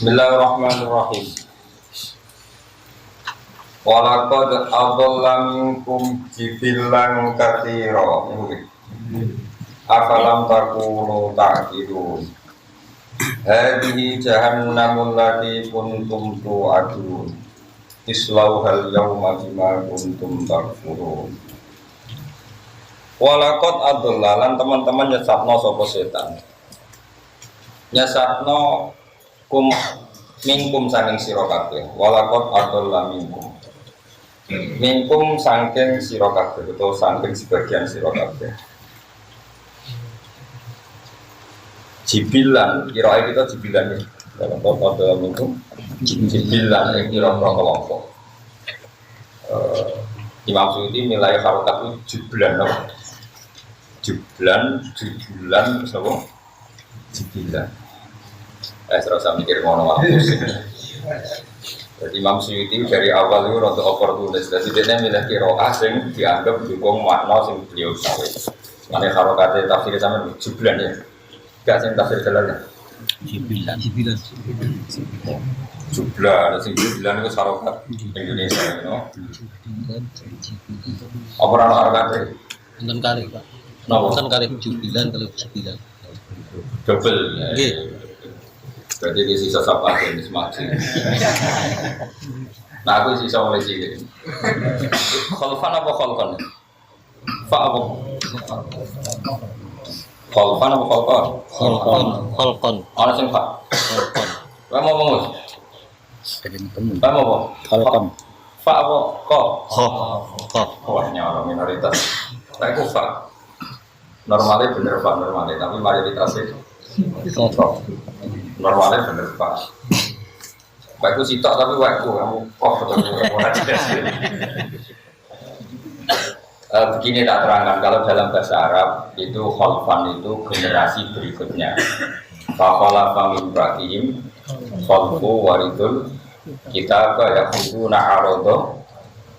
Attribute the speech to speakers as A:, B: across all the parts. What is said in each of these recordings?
A: Bismillahirrahmanirrahim. Walaqad adalla minkum jibilan katsira. Afalam takunu ta'qilun. Hadhihi jahannamul lati kuntum tu'adun. Islauhal yawma bima kuntum takfurun. Walaqad adalla lan teman-teman nyesatno sapa setan. Nyesatno minkum saking sira kabeh. Walaqad adalla minkum saking sira kabeh utawa saking sebagian sira kabeh. Jibilan, kira kita jibilan ya. Dalam adalla minkum jibilan yang kira-kira kelompok. Imam Suyuti nilai harokat itu jublan, no? Jublan, apa? Jibilan. Serasa mikir ngono wae. Jadi Imam Suyuti dari awal itu rontok oportunis. Jadi dia milih qiraah sing dianggap dukung makna sing beliau sawe. Mane harokate tafsir sampean jublan ya. Gak sing tafsir jalan ya. Jublan. Jublan sing jublan itu harokat Indonesia no. Apa ora harokate?
B: Nonton kali, Pak.
A: Nonton
B: kali jublan kalau jublan.
A: Double.
B: Nggih.
A: Berarti di sisa sapa jenis maji. Nah aku sisa mulai cilik. Kholfan apa kholkon? Fa apa? Kholfan apa kholkon?
B: Kholkon.
A: Ana sing fa.
B: Kholkon.
A: Kowe mau ngomong? Kowe mau apa?
B: Kholkon.
A: Fa apa? Ko.
B: Kho.
A: Wah nyara minoritas. Saya ku fa. Normalnya bener fa normalnya, tapi mayoritasnya kho. Normalnya bener Pak. Baikku sitok tapi waktu kamu begini tak terangkan kalau dalam bahasa Arab itu khalfan itu generasi berikutnya. Faqala famin ba'dihim khalfu waridul kita yakhuduna na'arodo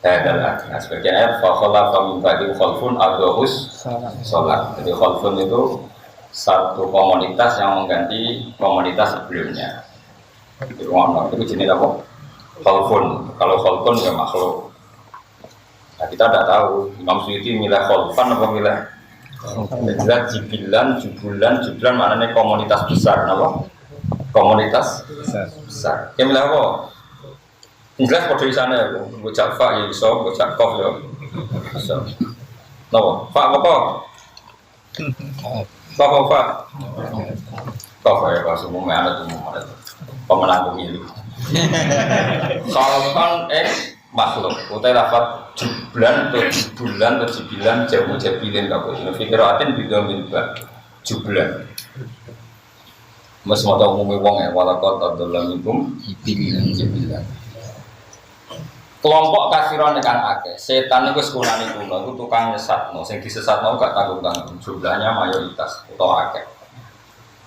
A: adalah sebagian ayat faqala famin ba'dihim khalfun adhus salat. Jadi khalfun itu satu komunitas yang mengganti komunitas sebelumnya. Itu jenis apa? Khalfun. Kalau khalfun ya makhluk. Nah, kita tidak tahu. Imam Suyuti milih khalfan apa milih? Jelas jubulan maknanya komunitas besar, apa? Komunitas besar. Dia milih apa? Jelas pada di sana ya. Bocah fa ya iso, bocah kof ya. Iso. Napa? Fa apa? Kok ya pas umumnya ada pemenang pemilu. Kalau kan makhluk, utai lafat jublan atau jibilan jamu jabilin kau ini fikiratin bidomin bak jublan. Mas mau tahu umumnya wong ya walakot adalah minum jibilan. Kelompok kafiron kan akeh. Setan itu sekunani kuno, itu tukang nyesatno. Sing disesatno gak tanggung-tanggung. Jumlahnya mayoritas utawa akeh.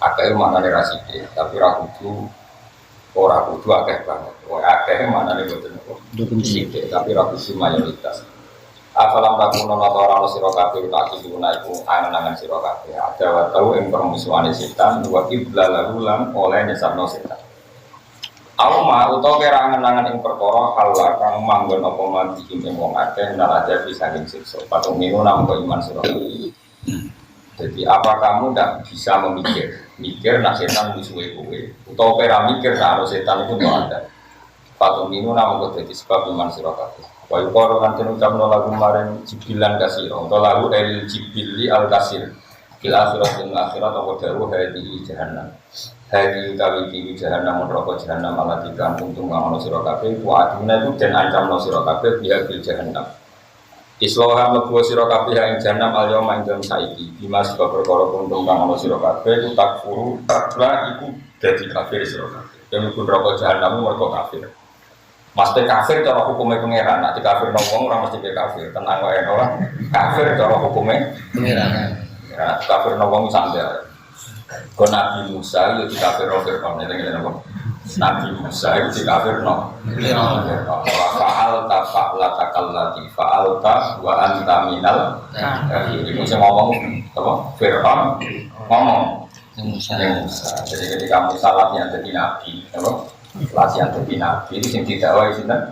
A: Akeh maknane ra sithik, tapi ora kudu akeh banget. Akeh maknane boten sithik, tapi ora kudu mayoritas. Afalam takuno ora sira kabeh tak kiduna iku angen-angen sira kabeh. Ada wa tau ing permusuhane setan wa iblalahu lan oleh nyesatno setan. Auma utawa kira angen-angen ing perkara hal kang manggon apa mati ing wong akeh naraja bisa ing siksa. Patung minu nampa iman sira. Jadi apa kamu tidak bisa mikir nak setan musuhe kowe utawa kira mikir nak setan itu enggak ada. Patung minu nampa dadi sebab iman sira kabeh. Wa yuqalu lan ucapno lagu maring jibilan kasira utawa lagu el jibili al kasir. Kil akhirat atau daru hadi jahannam. Hari kali di jahannam neraka jahannam alati kang untung kang ana sira kabeh wa aduna itu den ancamno sira kabeh biha bil jahannam. Isloha mlebu sira kabeh ing jahannam al yauma ing saiki bima sebab perkara untung kang ana sira kabeh itu takfuru takla iku dadi kafir sira kabeh. Yen iku neraka jahannam mergo kafir. Mesti kafir cara hukume pangeran, nek dikafirno wong ora mesti kafir, tenang wae ora. Kafir cara hukume pangeran. Ya, kafirno wong santai. Ko Nabi Musa itu dikafir Fir'aun itu apa? Nabi Musa itu dikafir Fa'al takallati fa'alta wa anta minal ini saya ngomong apa? Fir'aun ngomong
B: Musa.
A: Jadi ketika Musa latihan jadi nabi, latihan jadi nabi itu yang didakwai sih kan?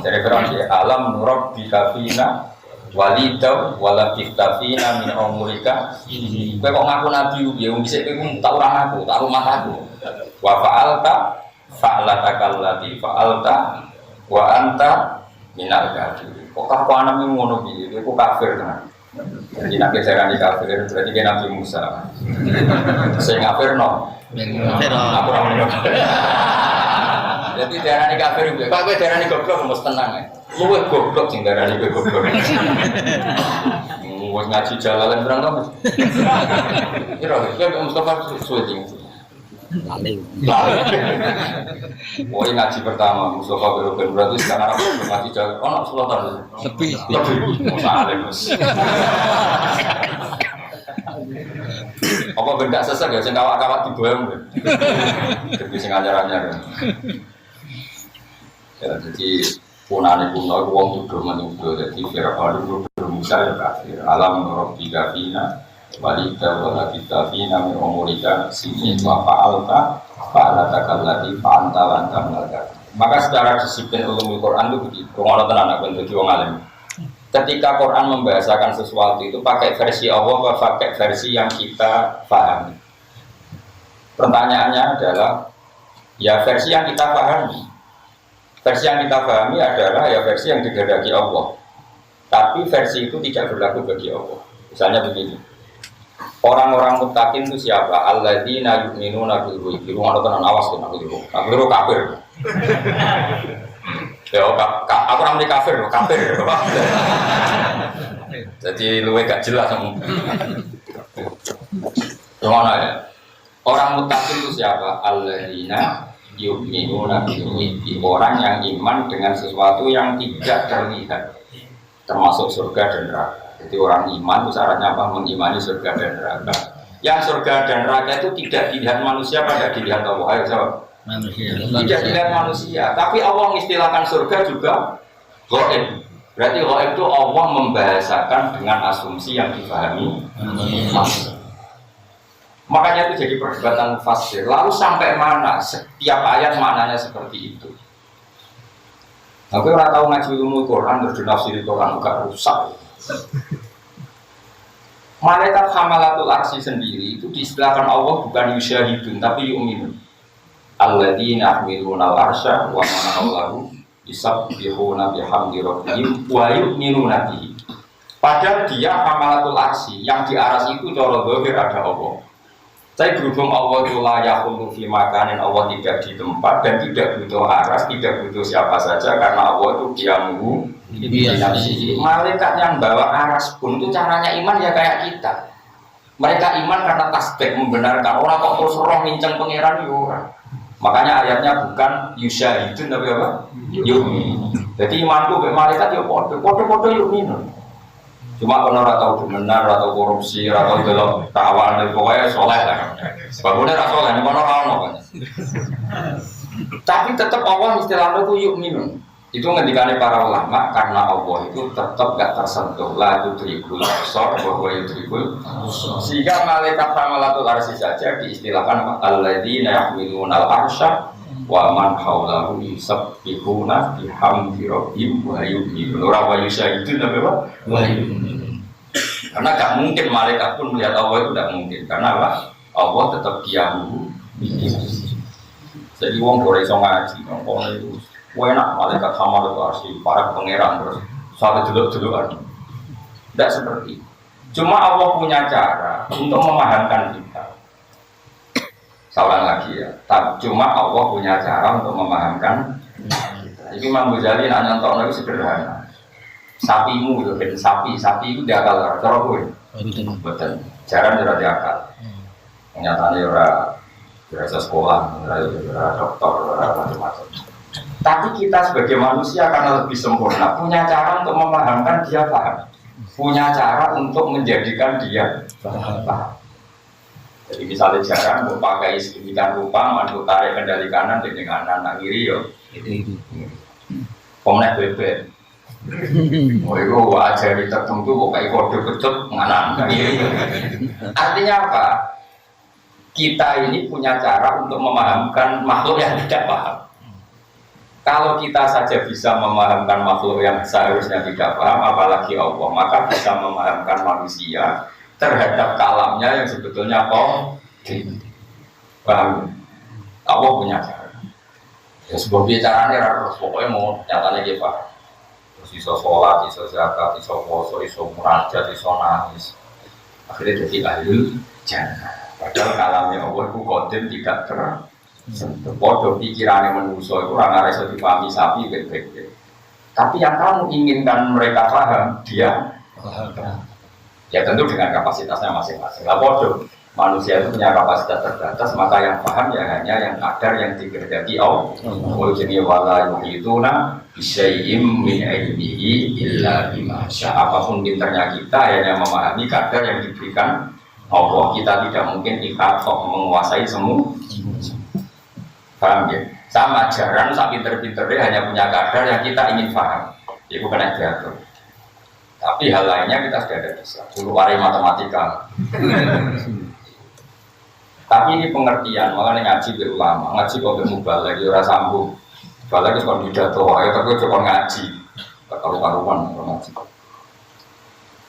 A: Jadi berarti alam nurab bikafina walidaw walabikafina min umurika. Kau kok ngaku nabi, ya bisa kau tak orang aku, tak rumah aku. Wa fa'alta fa'alatakallati fa'alta wa anta minal kafirin. Kok aku anak ini ngono gitu, aku kafir kan? Jadi nak kejaran di kafir berarti dia Nabi Musa. Saya kafir no. Aku orang ini. Jadi darah di kafir juga. Pak gue darah di goblok mesti tenang ya. Lu goblok sing darah di goblok. Mau ngaji jalalan berang dong. Kira kira Mustafa suwe
B: Lalu.
A: Oh ini ngaji pertama Mustafa berobat berarti sekarang aku ngaji jalan. Oh nak 10 tahun.
B: Lebih.
A: Masalah Gus. Apa benda sesek ya? Sing kawak-kawak diboyong. Jadi sing anyar-anyar. Ya jadi punane kuno wong kudu menuduh dadi Firaun kudu Musa ya kafir. Alam rabbika fina walika wala kita fina min umurika sini wa fa'alta fa'alatakallati fa'anta lanta malaka. Maka secara disiplin ulumul Quran itu begitu. Ngono tenan aku dadi wong alim. Ketika Quran membahasakan sesuatu itu pakai versi Allah atau pakai versi yang kita pahami. Pertanyaannya adalah ya versi yang kita pahami. Versi yang kita pahami adalah ya versi yang dikehendaki Allah. Tapi versi itu tidak berlaku bagi Allah. Misalnya begini. Orang-orang muttaqin itu siapa? Alladzina yu'minuna bil ghaibi. Ngono tenan awas tenan aku. Aku kafir. Ya, aku namanya kafir, kafir. Jadi luwe gak jelas kamu. Gimana ya? Orang muttaqin itu siapa? Alladzina yu'minuna bil ghaibi. Orang yang iman dengan sesuatu yang tidak terlihat, termasuk surga dan neraka. Jadi orang iman itu syaratnya apa? Mengimani surga dan neraka. Yang surga dan neraka itu tidak dilihat manusia, pada dilihat Allah. Ayo jawab.
B: Manusia.
A: Tidak dilihat manusia, tapi Allah mengistilahkan surga juga ghaib. Berarti ghaib itu Allah membahasakan dengan asumsi yang dipahami manusia. Makanya itu jadi perdebatan fasir. Lalu sampai mana setiap ayat maknanya seperti itu? Aku orang tahu ngaji ilmu Quran terus dinafsiri Quran agak rusak. Malaikat hamalatul arsy sendiri itu diistilahkan Allah bukan yusyahidun tapi yu'minun. Alladzina yahmiluna al-arsya wa man hawlahu yusabbihuna bihamdi rabbihim wa yu'minuna bihi. Padahal dia hamalatul arsy, yang di arsy itu cara zahir ada Allah. Tapi berhubung Allah itu layak untuk fi makanin, Allah tidak di tempat dan tidak butuh aras, tidak butuh siapa saja karena Allah itu diamu. Malaikat yang bawa aras pun itu caranya iman ya kayak kita. Mereka iman karena tasbih membenarkan. Orang kok terus roh nginceng pangeran ya orang. Makanya ayatnya bukan yusyahidun tapi apa? Yu'min. Jadi imanku be malaikat ya podo yu'minun. Cuma kalau ora tau benar, ora tau korupsi, ora tau delok kawan, pokoknya soleh lah. Sebabnya ora soleh, nek ono kan. Tapi tetap Allah istilahnya itu yu'minun. Itu ngendikane para ulama karena Allah itu tetap gak tersentuh la tudrikul absar wa huwa yudrikul absar. Sehingga malaikat hamalatul arsy saja diistilahkan alladzina yahmiluna al-arsya wa man hawlahu yusabbihuna bihamdi rabbihim wa yu'minuna wa yusyahiduna wa yu'minuna. Karena gak mungkin malaikat pun melihat Allah itu tidak mungkin karena apa? Allah tetap diamu. Jadi wong ora iso ngaji, wong itu enak malaikat hamalatul arsy para pangeran terus sampai dulu-duluan. Tidak seperti itu. Cuma Allah punya cara untuk memahamkan kita. Salah lagi ya. Cuma Allah punya cara untuk memahamkan kita. Jadi Imam Ghazali nak nyontok itu sederhana. Sapimu itu kan sapi itu diakal cara kowe. Betul. Jarang ora diakal. Nyatane ora biasa sekolah, ora dokter, ora macam-macam. Tapi kita sebagai manusia karena lebih sempurna punya cara untuk memahamkan dia paham, punya cara untuk menjadikan dia paham. Jadi misalnya jarang mau pakai sedemikian rupa, mandu tarik kendali kanan dengan kanan kiri yo. Komnek bebek. Oh itu wajah tertentu pakai kode kecut nganan kiri. Artinya apa? kita ini punya cara untuk memahamkan makhluk yang tidak paham. Kalau kita saja bisa memahamkan makhluk yang seharusnya tidak paham, apalagi Allah, maka bisa memahamkan manusia terhadap kalamnya yang sebetulnya paham. Allah punya cara. Ya sebuah bicaranya harus pokoknya mau nyatanya gitu Pak. Terus iso sholat, iso zakat, iso puasa, iso munajat, iso nangis. Akhirnya jadi ahli jannah. Padahal kalamnya Allah itu kodim tidak tersentuh. Bodoh pikirannya manusia itu orang harus dipahami sapi baik-baik. Tapi yang kamu inginkan mereka paham, dia ya tentu dengan kapasitasnya masing-masing. Lah bodoh. Manusia itu punya kapasitas terbatas, maka yang paham ya hanya yang kadar yang dikehendaki Allah. Jadi wala yuhituna bisyai'im min ilmihi illa bima syaa. Apapun pinternya kita hanya memahami kadar yang diberikan Allah. Kita tidak mungkin menguasai semua. Paham ya? Sama jaran, sak pinter-pinternya hanya punya kadar yang kita ingin paham. Itu kena diatur. Tapi hal lainnya kita sudah ada bisa. Dulu pari matematika. Tapi ini pengertian, makanya ngaji be ulama, ngaji kok be mubalek, ora sambung. Balek wis kon pidato wae, tapi coba ngaji. Karu-karuan ngaji.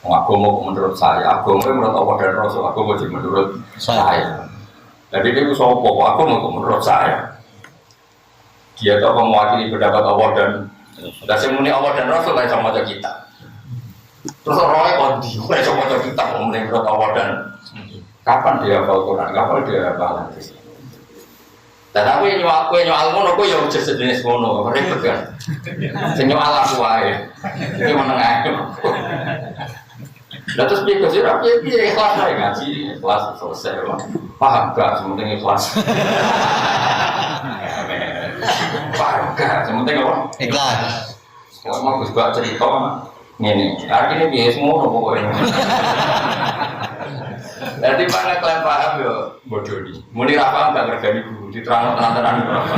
A: Agama menurut saya, agama menurut Allah dan Rasul, agama menurut saya. Jadi dia itu sopo, agama menurut saya. Dia itu mewakili pendapat Allah dan semuni Allah dan Rasul lah sama kita. Terus orang kondi, lah sama kita menurut Allah dan kapan dia hafal Quran, kapan dia hafal hadis. Dan aku yang nyual ngono, aku yang udah sejenis ngono, ribet kan. Senyual aku aja, ini menengah. Nah terus dia kasih rapi, dia ikhlas aja ngaji, ikhlas selesai lah. Paham gak? Sementing ikhlas. Paham gak? Sementing apa?
B: Ikhlas.
A: Kalau mau gue cerita mah, ini, artinya biasa ngono pokoknya. Jadi mana kalian paham ya bodoh nih. Muni rapam gak terjadi guru diterang tenan-tenan berapa.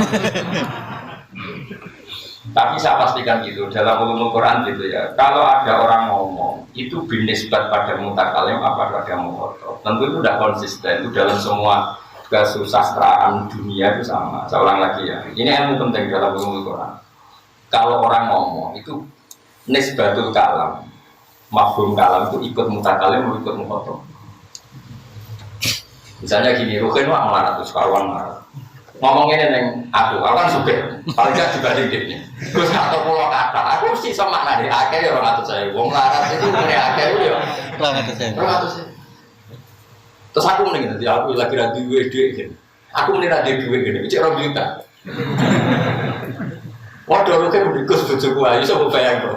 A: Tapi saya pastikan gitu dalam ulumul Quran gitu ya. Kalau ada orang ngomong itu binisbat pada mutakalim apa pada mukhotob. Tentu itu tidak konsisten. Itu dalam semua kesusastraan dunia itu sama. Saya ulang lagi ya. Ini ilmu penting dalam ulumul Quran. Kalau orang ngomong itu nisbatul kalam, mafhum kalam itu ikut mutakalim ikut mukhotob. Misalnya gini, Rukin wah melarat terus karuan marah. Ngomong ini neng aku kan supir, paling gak dibanding dia. Terus atau pulau kata, aku mesti sama nadi akhir ya orang atus saya. Wong melarat itu punya akhir itu ya. Orang atus saya. Terus aku mending nanti aku lagi radio gitu. Aku mending radio gini, bicara orang juta. Waduh Rukin berdikus bujuku ayu, coba bayang bro.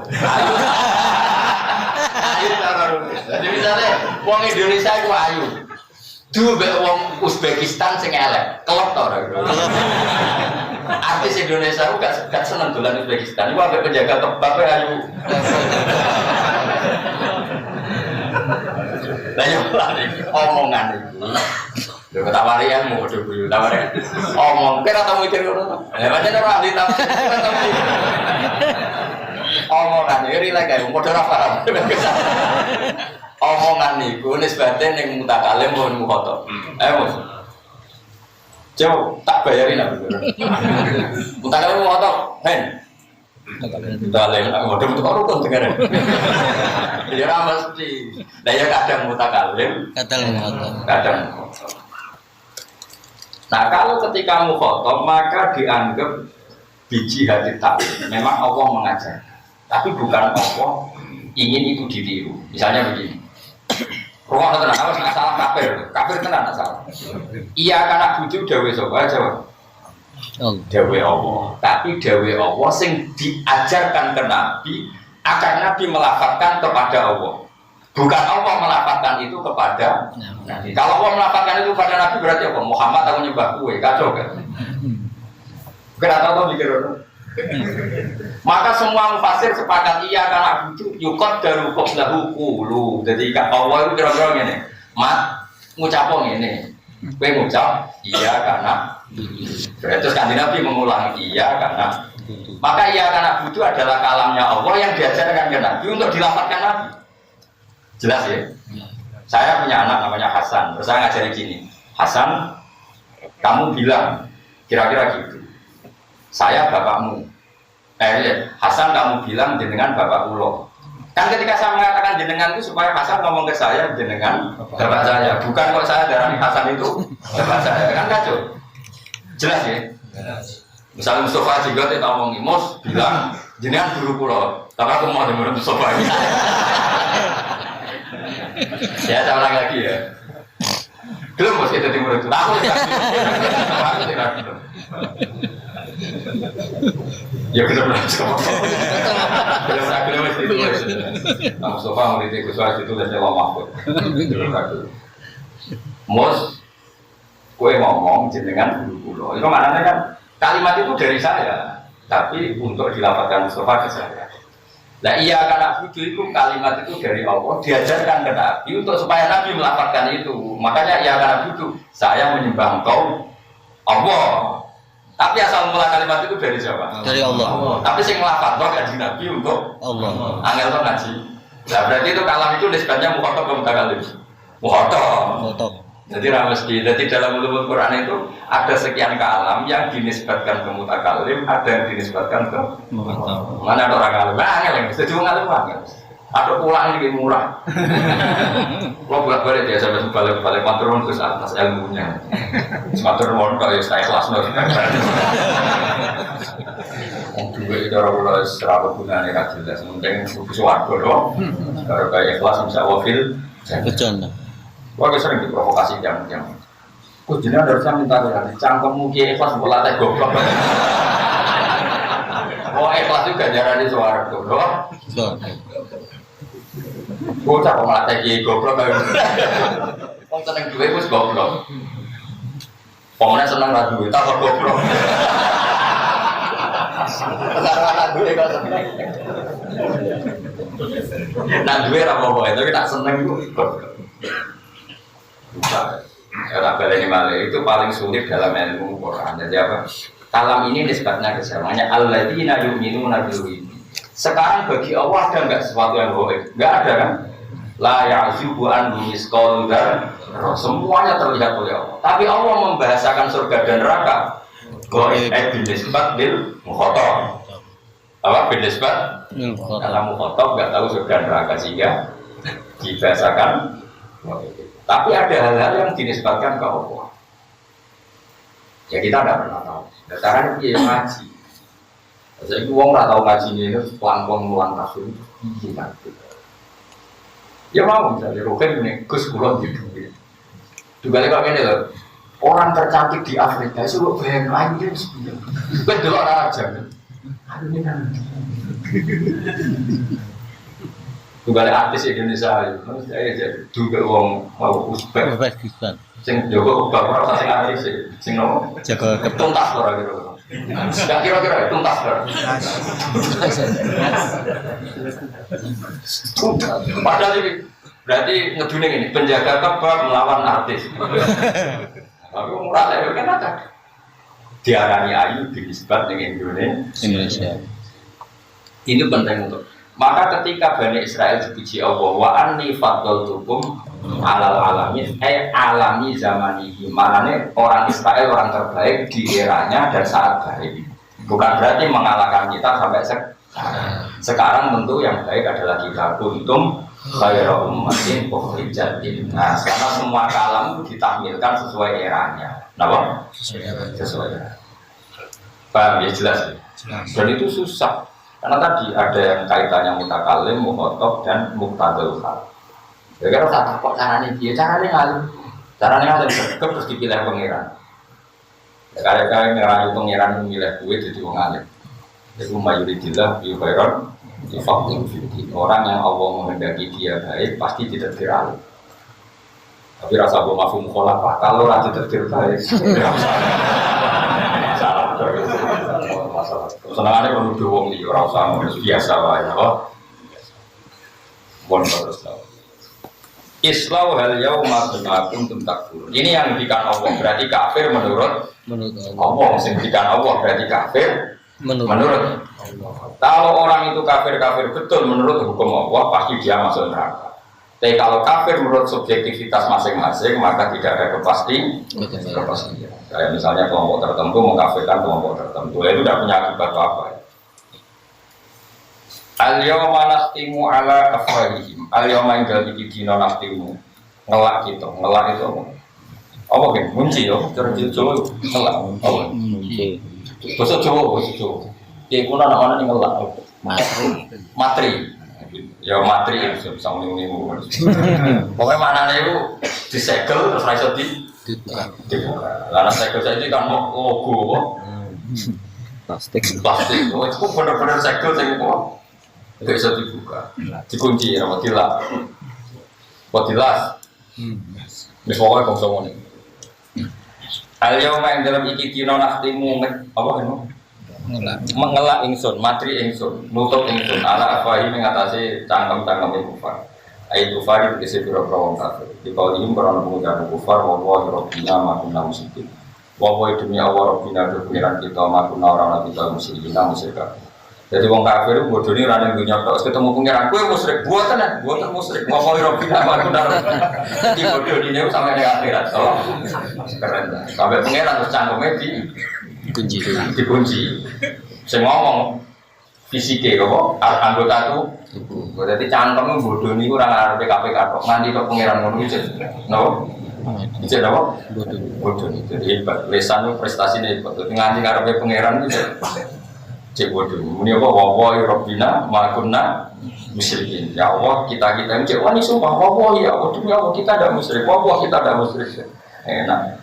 A: Ayu cara Rukin. Jadi misalnya, wong Indonesia itu ayu. Dua wong Uzbekistan sing elek, kelop tau ora. Artis Indonesia aku gak seneng dolan Uzbekistan. Iku ambek penjaga kebab ayu. Lah yo omongan iki. Lho ketawari yang mau do guyu tawari. Omong kira tau mikir ngono. Lah pancen ora ahli tafsir. Omongan iki rilek ae padha ora paham. Omongan niku nisbate ning mutakalim mun mukhotob. Ayo Mas. Coba tak bayarin aku. Mutakalim mukhotob, hen. Mutakalim aku udah mutu rukun dengar. Ya ora mesti. Lah ya kadang mutakalim,
B: Kadang mukhotob.
A: kadang mukhotob. Nah, kalau ketika mukhotob maka dianggap biji hati taklim. Memang Allah mengajar. Tapi bukan Allah ingin itu ditiru. Misalnya begini. Rumah tenang, awas nggak salah kafir tenang nggak salah. Iya karena bujuk dawe sobat jawab. Dawe Allah. Tapi dawe Allah sing diajarkan ke Nabi agar Nabi melafatkan kepada Allah. Bukan Allah melafatkan itu kepada Nabi. Kalau Allah melafatkan itu kepada Nabi berarti apa? Muhammad aku nyembah kue, kacau kan? Kenapa tahu mikir orang? Maka semua mufasir sepakat iya karena itu yukot dari qoblahu qulu. Jadi Allah itu kira-kira ngene. Mat ngucap ngene. Kowe ngucap iya karena terus kan Nabi mengulang iya karena. Maka iya karena itu adalah kalamnya Allah yang diajarkan ke Nabi untuk dilafalkan Nabi. Jelas ya? Saya punya anak namanya Hasan. Terus saya ngajari gini. Hasan kamu bilang kira-kira gitu. Saya bapakmu. Hasan kamu bilang jenengan bapak ulo. Kan ketika saya mengatakan jenengan itu supaya Hasan ngomong ke saya jenengan bapak saya. Bukan kok saya darah Hasan itu bapak saya. Kan kacau. Jelas ya? Misalnya Mustafa juga kita ngomongin Mus bilang jenengan guru pulau. Tapi aku mau dengerin Mustafa ini. Ya saya ulang lagi ya. Belum Mus kita timur itu. Aku tidak. Ya benar-benar belum mesti tulis. Nah, Mustafa murid Gus Wahid itu tulisnya lama kok. Mus, kue ngomong jenengan guru pulau. Itu maknanya kan kalimat itu dari saya, tapi untuk dilapatkan Mustafa ke saya. Nah iya karena budu itu kalimat itu dari Allah diajarkan ke Nabi untuk supaya Nabi melapatkan itu. Makanya iya karena budu saya menyembah engkau Allah. Tapi asal mula kalimat itu dari siapa?
B: Dari Allah.
A: Tapi sing ngelafat loh kaji Nabi untuk
B: Allah.
A: Angel tuh ngaji. Nah berarti itu kalam itu nisbatnya mukhotob ke mutakalim. Mukhotob. Jadi ramesti. Jadi dalam ulumul Quran itu ada sekian kalam yang dinisbatkan ke mutakalim, ada yang dinisbatkan ke mukhotob. Mana ada orang kalam? Angel yang setuju ngalim angel. Ada pulang lebih murah. Lo bolak-balik ya sampai balik-balik maturun terus atas ilmunya. Maturun kok ya saya kelas nol. Dua itu orang udah seraba gunanya kan jelas. Mungkin suatu dong. Kalau kayak kelas bisa wafil.
B: Betul.
A: Wah sering diprovokasi jam. Kok jenengan harusnya minta ya. Cangkem mungkin kelas bola teh goblok. Oh kelas juga jarang di suara goblok. Bocah kok malah teki goblok kan. Wong seneng duwe wis goblok. Pomene seneng ra duwe tak kok goblok. Ora duwe kok seneng. Nah duwe ra apa-apa, tapi tak seneng goblok. Ya tak baleni malih itu paling sulit dalam ilmu Quran. Jadi apa? Kalam ini nisbatnya ke siapa? Alladzina yu'minuna bil ghaib. Sekarang bagi Allah ada enggak sesuatu yang gaib? Enggak ada kan? La ya'zubu an misqalu dzarrah. Semuanya terlihat oleh Allah. Tapi Allah membahasakan surga dan neraka gaib binisbat lil mukhatab. Apa binisbat? Kalau mukhatab enggak tahu surga dan neraka sehingga dibahasakan. Tapi ada hal-hal yang dinisbatkan ke Allah. Ya kita tidak pernah tahu. Sekarang dia ngaji. Jadi uang tak tahu ngajinya itu pelan-pelan mulan rasul itu nanti. Ya mau misalnya Rohin ini Gus Kulon gitu. Juga lewat ini loh. Orang tercantik di Afrika itu lo bayang lain dia sebenarnya. Kan dulu orang aja. Aduh ini kan. Juga artis Indonesia itu. Saya jadi juga uang mau Uzbekistan. Sing Joko bapak sing artis sing no. Jaga tuntas orang gitu. Sudah kira-kira tuntas kan? Padahal ini berarti ngeduning ini penjaga Ka'bah melawan artis. Tapi murah level kan ada. Diarani ayu dinisbat dengan Indonesia. Ini penting untuk. Maka ketika Bani Israel dipuji Allah wa anni faddaltukum alal alamin alami zamanihi. Maknanya orang Israel orang terbaik di eranya dan saat baik. Bukan berarti mengalahkan kita sampai sekarang tentu yang baik adalah kita kuntum khairu ummatin ukhrijat lin nas. Karena semua kalam itu ditampilkan sesuai eranya. Kenapa? Sesuai. Paham ya jelas. Dan itu susah. Karena tadi ada yang kaitannya mutakalim, mukhotob dan muktadul hal. Ya kan tak kok caranya dia, caranya ngalim. Caranya ngalim terus dipilih pangeran. Ya kali-kali ngerayu pangeran memilih gue jadi wong alim. Itu mayoritillah bi khairan difaqih fi. Orang yang Allah menghendaki dia baik pasti ditetir alim. Tapi rasa bo mafhum khalafah kalau ora ditetir baik. Salah terus. Senangane menuduh wong liya ora usah biasa wae kok. Bon terus. Islau hal yauma kuntum takfurun. Ini yang didikan Allah berarti kafir menurut Allah. Sing didikan Allah berarti kafir menurut Allah. Kalau orang itu kafir betul menurut hukum Allah pasti dia masuk neraka. Tapi kalau kafir menurut subjektivitas masing-masing maka tidak ada kepastian. Kayak misalnya kelompok tertentu mengkafirkan kelompok tertentu, itu tidak punya akibat apa. Al-yawma nakhtimu ala afwahihim. Al-yawma inggal iki dina nakhtimu. Ngelak kita, ngelak itu apa? Apa kan? Munci yo, cara Jawa ngelak. Apa?
B: Munci.
A: Bahasa Jawa. Ya kuna anak-anak yang ngelak. Matri. Ya matri itu bisa menimu. Pokoknya maknanya itu disegel terus raiso dibuka. Karena segel saya ini kan logo
B: Plastik.
A: itu benar-benar segel saya itu bisa dibuka, dikunci ya, wadilas. Ini pokoknya kau semua nih. Aliyah main dalam iki dino nakhtimu apa ini? Mengelak ingsun, matri ingsun, nutup ingsun, ala afwahi mengatasi cangkem-cangkem kufar. Ayat kufar itu dikisi biro-biro wong kafir. Di kaulim berana pengucapan kufar, wawahi robbina makunna musikin. Wawahi demi Allah robbina berpengiran kita makunna orang kita musikinna musyrika. Jadi wong kafir itu bodoh ini rana dunia terus ketemu pengiran, gue musyrik, buatan musyrik. Wawahi robbina makunna di bodoh ini sampai di akhirat. Oh, keren dah. Sampai pengiran terus cangkemnya dikunci. Saya ngomong fisiknya kok anggota tuh. Berarti cangkemnya bodoh ini kurang ada PKPK kok. Nanti kok pengiran ngono itu, no? Itu apa? Bodoh. Jadi hebat. Lesan itu prestasinya hebat. Nanti ngarepe pengiran itu cek bodoh. Ini apa? Wawahi robbina makunna musyrikin. Ya Allah kita ini cek wani sumpah. Wawahi ya Allah demi Allah kita ada musyrik. Wawahi kita ada musyrik. Enak.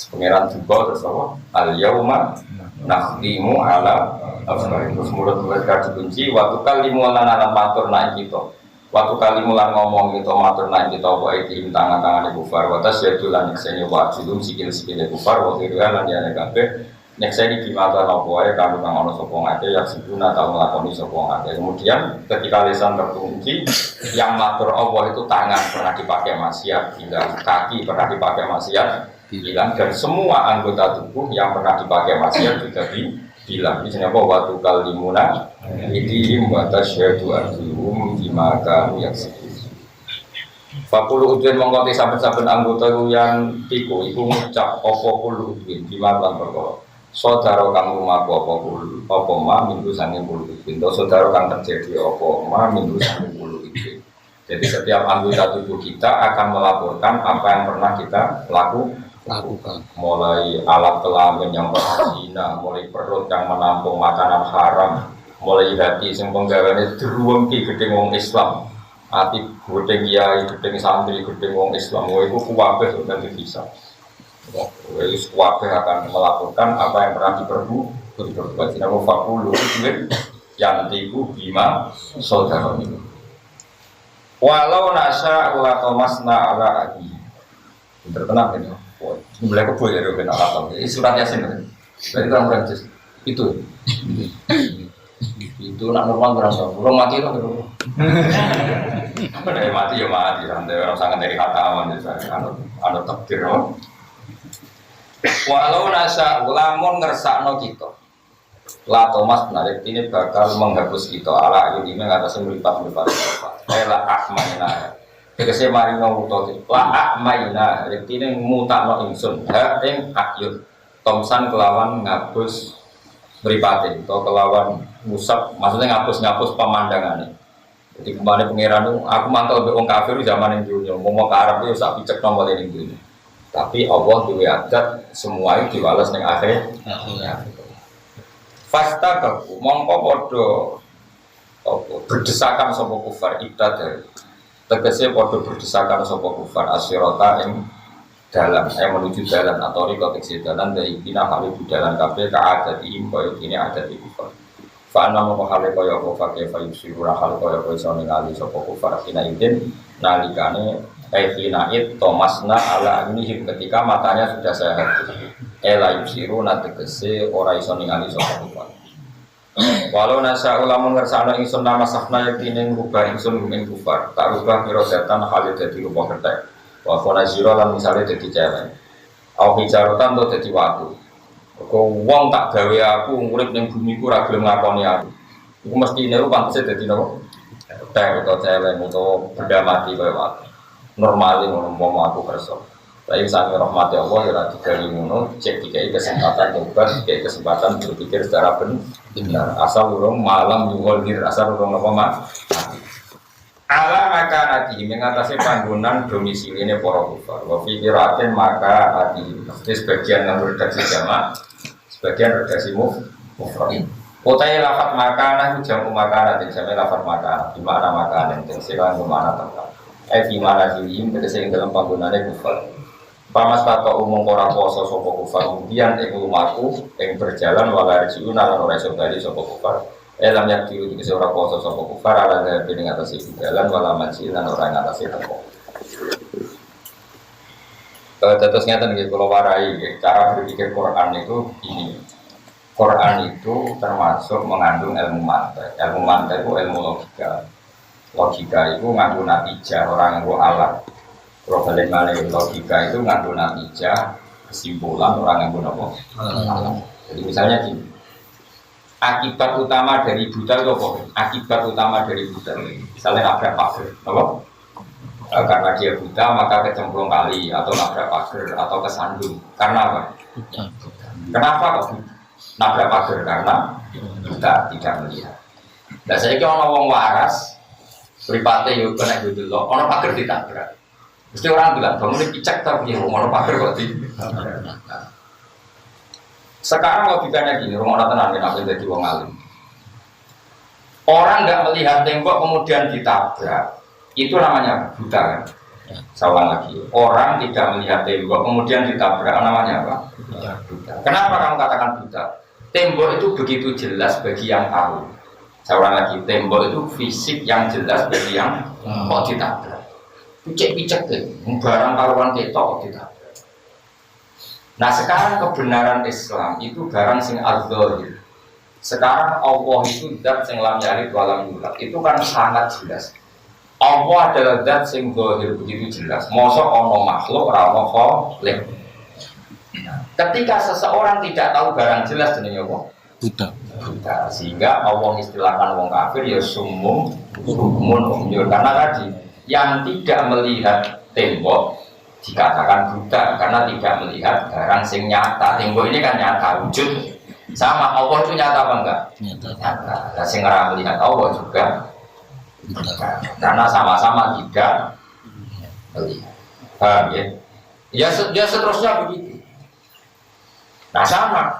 A: Pengiran juga terus apa? Al-yawma nakhtimu ala afsarihim. Terus mulut mereka dikunci. Waktu kalimu lan matur naik kita. Waktu kalimu lan ngomong kita matur naik kita. Wa idhim tangan-tangan kufar. Wa tasyadu lan nikseni wajilum sikil-sikil kufar. Wa khirya lan yana kabeh. Nikseni dimata nabuaya kamu kang ana sapa ngake yang sibuna tau nglakoni sapa ngake. Kemudian ketika lisan terkunci, yang matur Allah itu tangan pernah dipakai maksiat, bilang kaki pernah dipakai maksiat, bilang dan semua anggota tubuh yang pernah dipakai maksiat juga bilang. Ini apa waktu kalimuna idihim wa tasyhadu arjuluhum bima kanu yaksibun. Fakulu udin mengkoti saben-saben anggota yang tiku iku ngucap apa kulu udin bima lan perkara. Saudara kang lumaku apa ma minggu sanging puluh udin. Saudara kang terjadi apa ma minggu sanging puluh udin. Jadi setiap anggota tubuh kita akan melaporkan apa yang pernah kita lakukan, mulai alat kelamin yang berzina, mulai perut yang menampung makanan haram, mulai hati yang penggawaannya deruang ki gedeng wong Islam, hati gedeng kiai, gedeng santri, gedeng wong Islam, itu kuwabe sudah bisa. Itu kuwabe akan melakukan apa yang pernah diperbuat. Jadi aku fakulu yang tiku bima saudara ini. Walau nasa ulah tomasna ala agi, terkenal ini. Mulai kebul ya Ruben Al-Atam. Ini surat Yasin kan? Berarti orang Prancis. Itu nak normal orang mati itu dari mati ya mati. Sampai orang sangat dari kata aman. Anu takdir. Walau nasa lamun ngersakno kita. La Thomas menarik ini bakal menghapus kita. Ala ini mengatasi melipat-melipat. Ela akmaina. Tegese mari ngawuto la akmaina rektine mutakno ingsun ha ing akyun tomsan kelawan ngapus mripate atau kelawan ngusap maksudnya ngapus pemandangane. Jadi kembali pangeran aku mantau mbek wong kafir zaman ning dunya ngomong ke Arab yo sak picekno wale ning dunya. Tapi Allah duwe adat semua itu diwales ning akhir. Fasta kaku mongko padha berdesakan sapa kufar ibtadar. Tegese padha berdesakan sapa kufar asyirata ing dalan menuju dalan atau rikoteksi dalan dari bina halu di dalan kabeh kaadati koyo kene adat kufar. Fa ana moko hale koyo apa fakih fa yusiru hal koyo iso ningali sapa kufar kina idin nalikane kinaid tomasna ala anihim ketika matanya sudah sehat. Ela yusiru tegese ora iso ningali sapa kufar. Walau nasa ulamun ngersana ingsun nama sahna yaktine ngubah ingsun ing kufar tak rubah kira datan halid dadi rupa ketek wa fona zira lan misale dadi cewek au bicaratan to dadi watu kok wong tak gawe aku urip ning bumi ku ora gelem ngakoni aku iku mesti niru pantese dadi napa Teh atau celeng atau benda mati kaya mati. Normalin ngono aku kerso. Tapi sange rahmati Allah ya lagi dari ngono cek dikai kesempatan coba dikai kesempatan berpikir secara benar. Asal urung malam yuhir asal urung apa mak. Ala maka nanti mengatasi panggonan domisili ini para kufar. Wa fikiratin maka nanti sebagian yang redaksi jamak, sebagian redaksi mufrad. Utai lafat makanan itu jamu makanan, jadi jamu lafat makanan. Di mana makanan? Jadi sekarang di mana tempat? Di mana jilin? Jadi dalam panggonannya kufar. Pamas tato umum orang poso sopo kufar. Kemudian umatku yang berjalan walau jiun ala orang sobali sopo kufar. Dalam yang diu di seorang poso sopo kufar ala dari mengatasi jalan walau majil dan orang mengatasi tempat. Terusnya tadi kalau warai cara berpikir Quran itu ini. Quran itu termasuk mengandung ilmu mantek. Ilmu mantek itu ilmu logika. Logika itu ngandung natijah, orang yang alat. Problem logika itu ngandung natijah, kesimpulan orang yang apa? Alat. Jadi misalnya gini, akibat utama dari buta itu apa? Akibat utama dari buta, misalnya nabrak pagar, apa? Karena dia buta maka kecemplung kali atau nabrak pagar atau kesandung. Karena apa? Kenapa kok? Nabrak pagar karena kita tidak melihat. Nah saya kira orang waras, beripate yuk kena gitu loh. Orang pagar ditabrak. Mesti orang bilang, bangun ini picek tapi orang pagar kok di. Sekarang logikanya gini, rumah orang tenang kenapa jadi wong alim. Orang nggak melihat tembok kemudian ditabrak, itu namanya buta kan? Saya ulang lagi, orang tidak melihat tembok kemudian ditabrak, namanya apa? Buta. Kenapa kamu katakan buta? Tembok itu begitu jelas bagi yang tahu. Saya ulang lagi, tembok itu fisik yang jelas bagi yang mau ditabrak. Picek-picek deh, barang karuan ketok ditabrak. Nah sekarang kebenaran Islam itu barang sing al-zahir. Sekarang Allah itu zat sing lam yalid wa lam yulad. Itu kan sangat jelas. Allah adalah zat sing zahir begitu jelas. Mosok ono makhluk ora ono khaliq. Ketika seseorang tidak tahu barang jelas jenenge apa? Buta. Sehingga Allah istilahkan wong kafir ya sumum umyun. Karena tadi yang tidak melihat tembok dikatakan buta karena tidak melihat barang sing nyata. Tembok ini kan nyata wujud. Sama Allah itu nyata apa enggak? Nyata. Nah, sing ora melihat Allah juga buta. Karena sama-sama tidak melihat. Paham ya? Ya seterusnya begitu. Nah sama,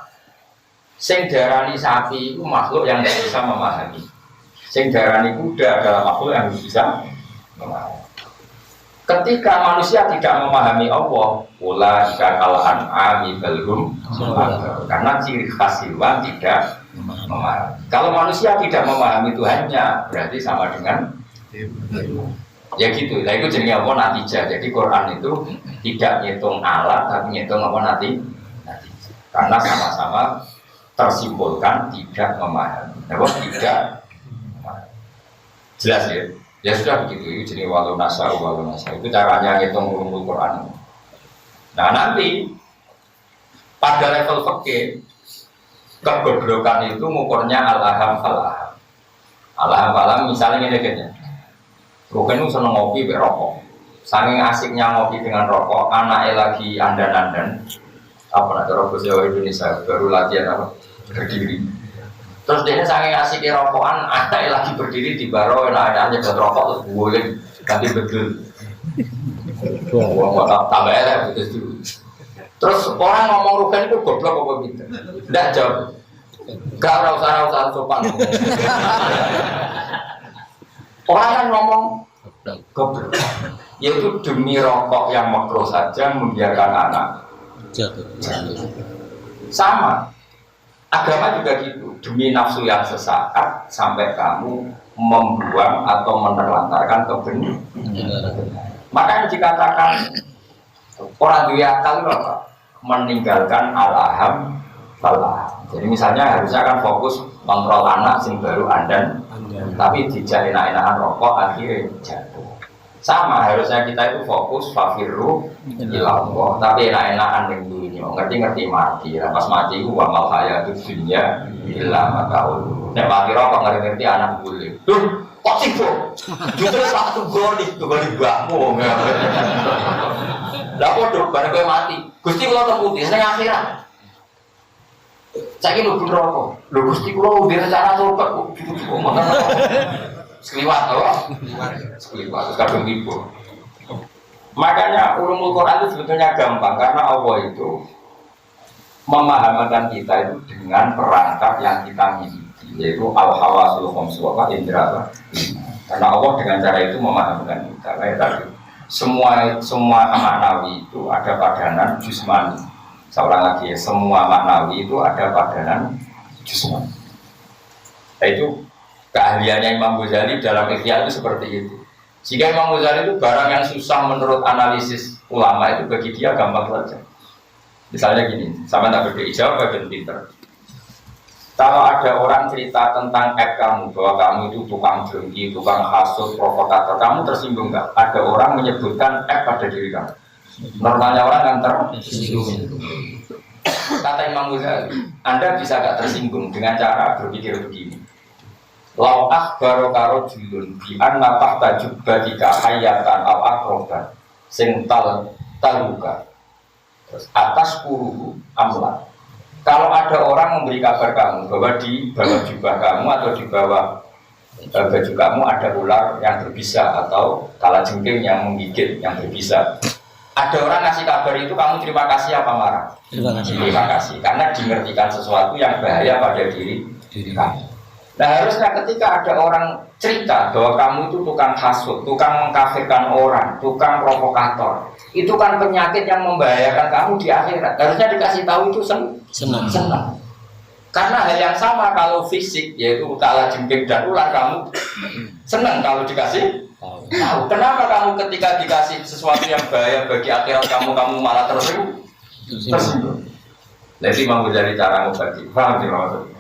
A: sing darani sapi itu makhluk yang tidak bisa memahami. Sing darani kuda adalah makhluk yang bisa memahami. Ketika manusia tidak memahami Allah, pula jika kalahan ami belum, karena ciri khas hewan tidak memahami. Kalau manusia tidak memahami Tuhannya, berarti sama dengan ya gitu. Nah itu jenis apa natijah. Jadi Quran itu tidak ngitung alat, tapi ngitung apa nanti. Karena sama-sama tersimpulkan tidak memahami. Tidak memahami. Jelas ya? Ya sudah begitu. Itu jenis walau nasa. Itu caranya ngitung ulumul Quran. Nah nanti pada level fikih kegoblokan itu ngukurnya al-aham fal-aham. Al-aham fal-aham misalnya ini kayaknya. Rukin itu seneng ngopi berokok. Saking asiknya ngopi dengan rokok, anaknya lagi andan-andan. Apa nak cara bahasa Indonesia baru latihan apa berdiri. Terus dia sangat asik rokokan, anaknya lagi berdiri di baro, anaknya buat rokok terus boleh ganti bedul. Wah, tambah elek betul. Terus orang ngomong Ruken itu goblok apa gitu? Tidak jawab. Gak usah sopan. Orang kan ngomong goblok. Yaitu demi rokok yang makruh saja membiarkan anak jatuh. Sama agama juga gitu, demi nafsu yang sesaat sampai kamu membuang atau menelantarkan kebenaran. Makanya dikatakan orang dunia akal itu apa? Meninggalkan al-aham fal-aham. Jadi misalnya harusnya kan fokus kontrol anak sing baru andan, tapi dijak enak-enakan rokok akhirnya jatuh. Sama harusnya kita itu fokus fafiru ilallah, tapi enak-enakan yang dunia, ngerti-ngerti mati. Pas mati itu wamal hayatud dunya illa mataul. Nek mati rokok ngerti-ngerti anak boleh. Tuh kok sibuk? Justru satu goni mbakmu. Lah podo bareng kowe mati. Gusti kula teputi ning akhirat. Saiki lho bener apa? Lho Gusti kula udah rencana tobat kok cukup ngoten. Sekliwat to. Sekliwat terus kadung tiba. Makanya ulumul Quran itu sebetulnya gampang karena Allah itu memahamkan kita itu dengan perangkat yang kita miliki, yaitu al-hawasul khamsu wa indra. Karena Allah dengan cara itu memahamkan kita. Kayak tadi semua maknawi itu ada padanan jusmani. Seorang lagi semua maknawi itu ada padanan jusmani. Nah, itu keahliannya Imam Ghazali dalam Ihya itu seperti itu. Jika Imam Ghazali itu barang yang susah menurut analisis ulama itu bagi dia gampang saja. Misalnya gini, sama tak berdiri jawab bagian pinter. Kalau ada orang cerita tentang kamu, bahwa kamu itu tukang dengki, tukang hasut, provokator, kamu tersinggung nggak? Ada orang menyebutkan pada diri kamu. Normalnya orang kan tersinggung. Kata Imam Ghazali, Anda bisa nggak tersinggung dengan cara berpikir begini. Lau akhbaro karo julun bi anna tahta jubbatika hayatan al akroban sing taluka atas kuruhu amla. Kalau ada orang memberi kabar kamu bahwa di bawah jubah kamu atau di bawah baju kamu ada ular yang berbisa atau kalajengking yang menggigit yang berbisa, ada orang ngasih kabar itu, kamu terima kasih apa marah? Terima kasih karena dimengertikan sesuatu yang bahaya pada diri kamu. Nah harusnya ketika ada orang cerita bahwa kamu itu tukang hasut, tukang mengkafirkan orang, tukang provokator, itu kan penyakit yang membahayakan kamu di akhirat. Harusnya dikasih tahu itu senang. Karena hal yang sama kalau fisik, yaitu kalajengking dan ular, kamu senang kalau dikasih tahu. Kenapa kamu ketika dikasih sesuatu yang bahaya bagi akhirat kamu malah tersinggung? Jadi mau menjadi cara mengobati. Paham sih maksudnya?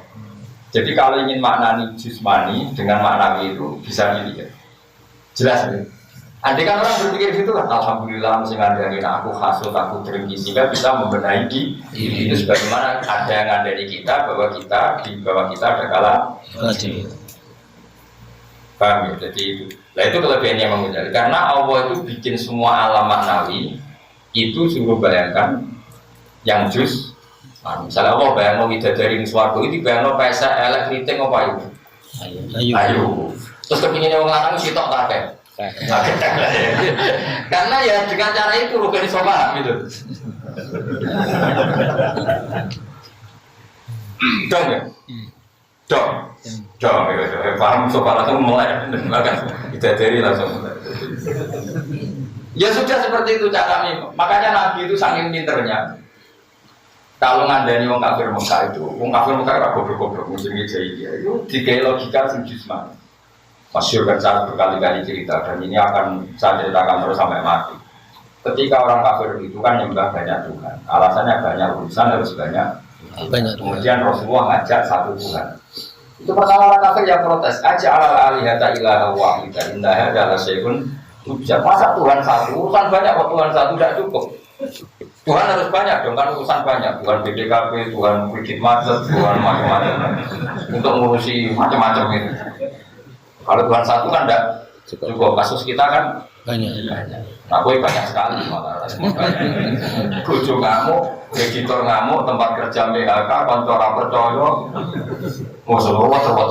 A: Jadi kalau ingin maknani jusmani dengan maknawi itu bisa dilihat. Jelas ya? Andai kan orang berpikir gitu kan, alhamdulillah mesti ngandani aku hasut, aku dengki, sehingga bisa membenahi diri. Itu sebagaimana ada yang ngandani kita bahwa kita di bawah kita ada kalajengking. Paham ya? Jadi itu. Nah itu kelebihannya Imam Ghazali. Karena Allah itu bikin semua alam maknawi itu suruh bayangkan yang jus. Nah, misalnya Allah bayang widadari suwargo itu bayang pesa elek kriting apa itu? Ayo. Terus kepinginnya orang lanang sitok tak karena ya dengan cara itu bukan iso paham gitu. Dong ya? Dong ya, paham soal langsung mulai widadari langsung mulai. Ya sudah seperti itu cara kami. Makanya Nabi itu saking pinternya. Kalau ngandani wong kafir Mekah itu, wong kafir Mekah itu goblok-goblok musimnya jahiliyah itu dikai logika sing jusmani. Masyhur kan saya berkali-kali cerita dan ini akan saya ceritakan terus sampai mati. Ketika orang kafir itu kan nyembah banyak Tuhan, alasannya banyak urusan harus banyak. Kemudian Rasulullah ngajak satu Tuhan. Itu pertama orang kafir yang protes, aja alal-alihata ilaha wahidah indah adalah syai'un hujjah. Masa Tuhan satu, urusan banyak kok Tuhan satu tidak cukup. Tuhan harus banyak dong, kan urusan banyak. Tuhan BDKP, Tuhan bikin macet, Tuhan macam-macam untuk ngurusi macam-macam itu. Kalau Tuhan satu kan tidak cukup. Kasus kita kan banyak. Nah, gue banyak sekali malah. Bojo ngamuk, editor ngamuk, tempat kerja PHK, kantor percaya, mau seluruh terbuat.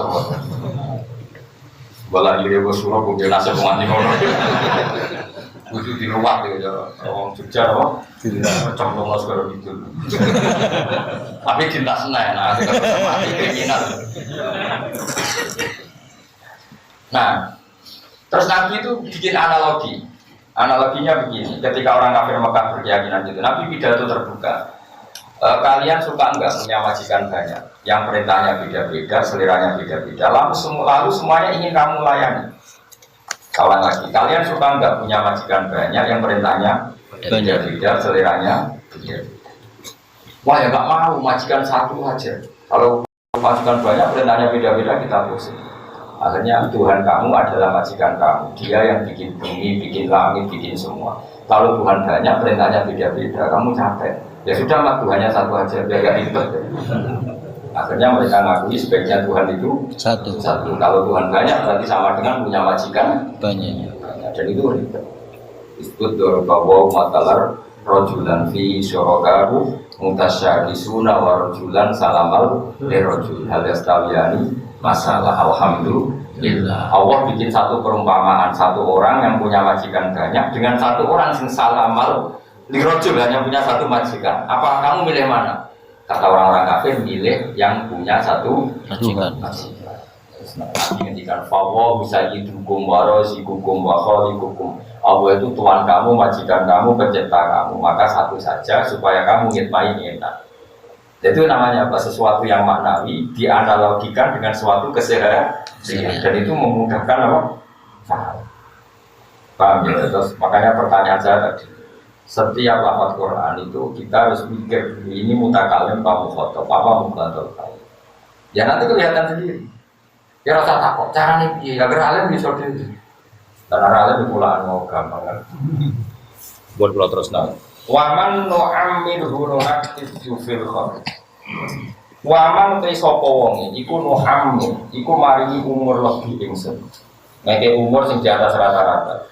A: Bala ide gue suruh gue nasib menganti ngono. Butuh di rumah gitu ya, orang Jogja apa? Condong lah sekarang gitu. Tapi cinta senang, nah itu kan mati kriminal. Nah, terus Nabi itu bikin analogi. Analoginya begini, ketika orang kafir Mekah berkeyakinan gitu, Nabi pidato terbuka. Kalian suka enggak punya majikan banyak, yang perintahnya beda-beda, seleranya beda-beda, lalu semuanya ingin kamu layani. Kawan lagi, kalian suka enggak punya majikan banyak yang perintahnya beda-beda, seleranya beda-beda. Wah ya enggak mau, majikan satu aja. Kalau majikan banyak, perintahnya beda-beda, kita pusing. Akhirnya Tuhan kamu adalah majikan kamu. Dia yang bikin bumi, bikin langit, bikin semua. Kalau Tuhan banyak, perintahnya beda-beda, kamu capek. Ya sudah, Tuhannya satu aja, biar gak ribet. Akhirnya mereka ngakui sebaiknya Tuhan itu
B: Satu.
A: Kalau Tuhan banyak berarti sama dengan punya majikan
B: Banyak.
A: dan itu ribet. Disebut dorobawa matalar rojulan fi syorokaru mutasyadisuna wa rojulan salamal lerojul halastawiyani masalah alhamdulillah. Allah bikin satu perumpamaan, satu orang yang punya majikan banyak dengan satu orang yang salamal lerojul hanya punya satu majikan. Apa kamu milih mana? Kata orang-orang kafir milih yang punya satu
B: Majikan.
A: Nabi ngendikan fawa bisa hidukum warosikukum wakholikum. Allah itu Tuhan kamu, majikan kamu, pencipta kamu. Maka satu saja supaya kamu ngitmain enak. Itu namanya apa? Sesuatu yang maknawi dianalogikan dengan suatu keseharian dan itu memudahkan apa? Paham ya? Terus makanya pertanyaan saya tadi, setiap lafaz Quran itu kita harus mikir ini mutakalim apa mukhatab, apa mukhatab. Ya nanti kelihatan sendiri. Ya rasa takut, caranya piye? Agar alim bisa dhewe. Karena alim pulaan mau gampang kan. Buat kalau terus nang. Waman nu'ammirhu nu'aktisu fil khalq. Waman te sapa wong iku nu'ammir, iku maringi umur lebih ingsun. Nek umur sing di atas rata-rata.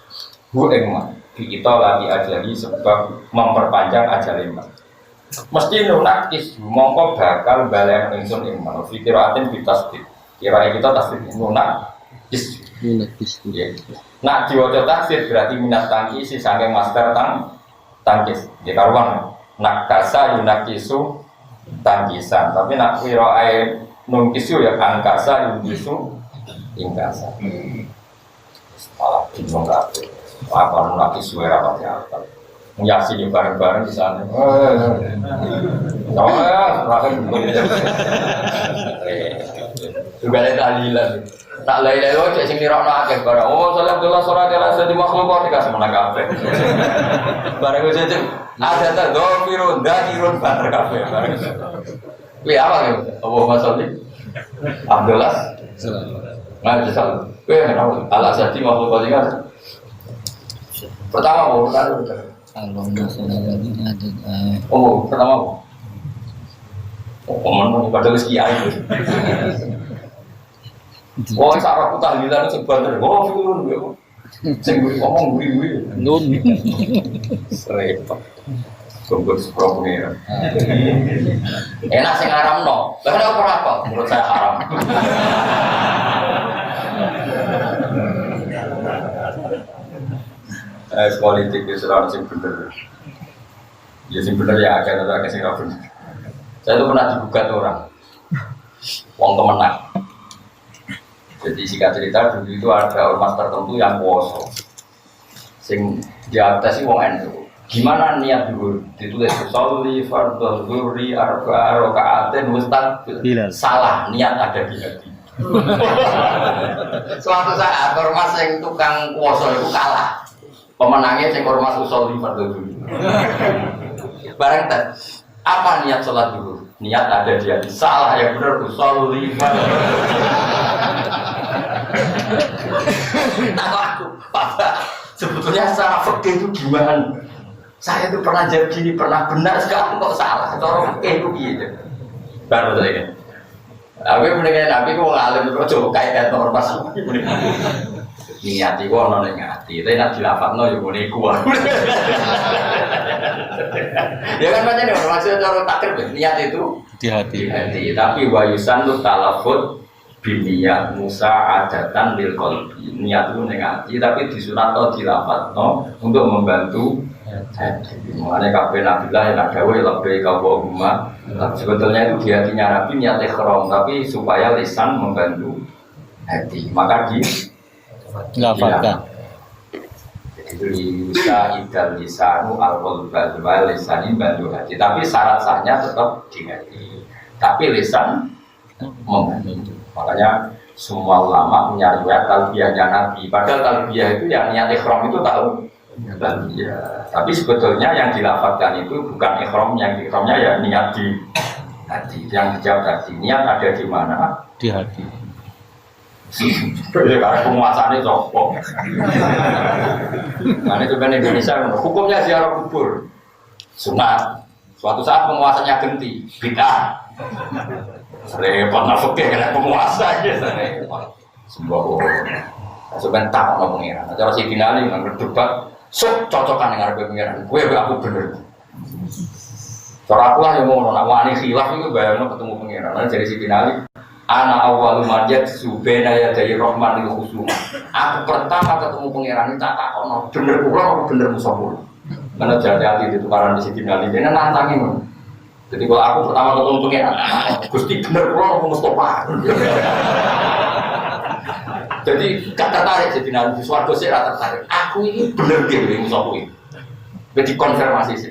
A: Bu ing mah kita lagi ajali sebab memperpanjang ajal iman. Mesti nunakis mongko bakal balen ingsun iman. Fikiratin bitasbih. Kira kita tasbih nunakis. Nak diwaca tasbih berarti minat tangkis saking master tangkis. Ya karuan nak kasa yunakisu tangkisan. Tapi nak qiraa'e nunkisu ya angkasa yunkisu ingkasa. Malah bingung kabeh. Apa nunakis suara apa ya? Yasin bareng-bareng di sana. Juga ada tahlilan. Tak lain-lain loh, cek sing nirokno akeh barang. Oh, salatullah sholat di makhluk kok dikasih menang kabeh. Barang gue cek ada tak dhafirun dzakirun bareng kabeh. Kuwi apa ya? Allahumma sholli Abdullah. Nggak bisa. Kuwi kenapa? Al-Asadi makhluk kok dikasih. Pertama mau kan. Oh, pertama apa? Oh, pemenang pada rezeki air. Oh, cara aku tahlilan itu sebentar. Oh, turun gue. Sing gue ngomong gue.
B: Nun.
A: Repot. Kumpul seproponya. Enak sing haram no. Bahkan apa? Menurut saya haram. Politik itu selalu sing bener. Ya sing bener ya agak atau agak sing bener. Saya tuh pernah digugat orang, wong temenan. Jadi singkat cerita dulu itu ada ormas tertentu yang poso, sing di atas sih wong NU. Gimana niat dulu? Ditulis sholli fardhu zuhri arba'a raka'atin mustaqbil. Salah, niat ada di hati. Suatu saat ormas yang tukang poso itu kalah. Pemenangnya sing ormas sholli fardhu zuhri. Bareng teh. Apa niat sholat dulu? Niat ada di hati. Salah yang benar usul lima. Tahu aku, Pak. Sebetulnya secara fikih itu gimana? Saya itu pernah jadi gini, pernah benar sekarang kok salah. Secara fikih itu gitu. Baru saya. Tapi mendingan Nabi kok ngalim terus coba kayak nomor pas. Niat itu ono ning ati, tapi nek dilafadzno yo ngene iku wae. Ya kan macam ni, maksudnya cara takdir niat itu
B: Di hati.
A: Tapi wayusan lu talafut biniyat Musa adatan lil qalbi. Niat itu ning ati, tapi disurat atau dilafadzno untuk membantu hati. Mengenai kabeh nabilah yang ada wae lebih Allahumma. Sebetulnya itu di hatinya Nabi niat ikhram, tapi supaya lisan membantu hati. Maka
B: Lafalkan.
A: Jadi Yusa idal lisanu al-qalba wal lisanin bantu hati. Tapi syarat sahnya tetap di hati. Tapi lisan membantu. Makanya semua ulama punya riwayat talbiyahnya Nabi. Padahal talbiyah itu yang niat ikhram itu tahu. Talbiyah. Tapi sebetulnya yang dilafalkan itu bukan ikhram, yang ikhramnya ya niat di hati. Yang dijawab tadi niat ada di mana?
B: Di hati.
A: Ya karena penguasaannya copok. Nah ini juga Indonesia hukumnya ziarah kubur sunat. Suatu saat penguasanya ganti bid'ah. Repot nafkah kena penguasa aja repot. Semua sebenarnya tak mau pengiran. Cara si Dinali nggak berdebat, sok cocokan dengan harga pengiran. Gue aku bener. Cara aku lah yang mau nak wani khilaf itu bayangno ketemu pengiran. Nah, jadi si Dinali, anak awal majid subena ya dari Rahman itu khusuma. Aku pertama ketemu pengiran itu tak ono bener pulang bener musuh. Karena jadi di tukaran di si Dinali dia nantangin. Jadi kalau aku pertama ketemu pengiran, Gusti bener pulang aku Mustafa. Jadi gak tertarik jadi nabi suarga sih gak tertarik. Aku ini bener gitu yang musuhku ini. Jadi konfirmasi sih.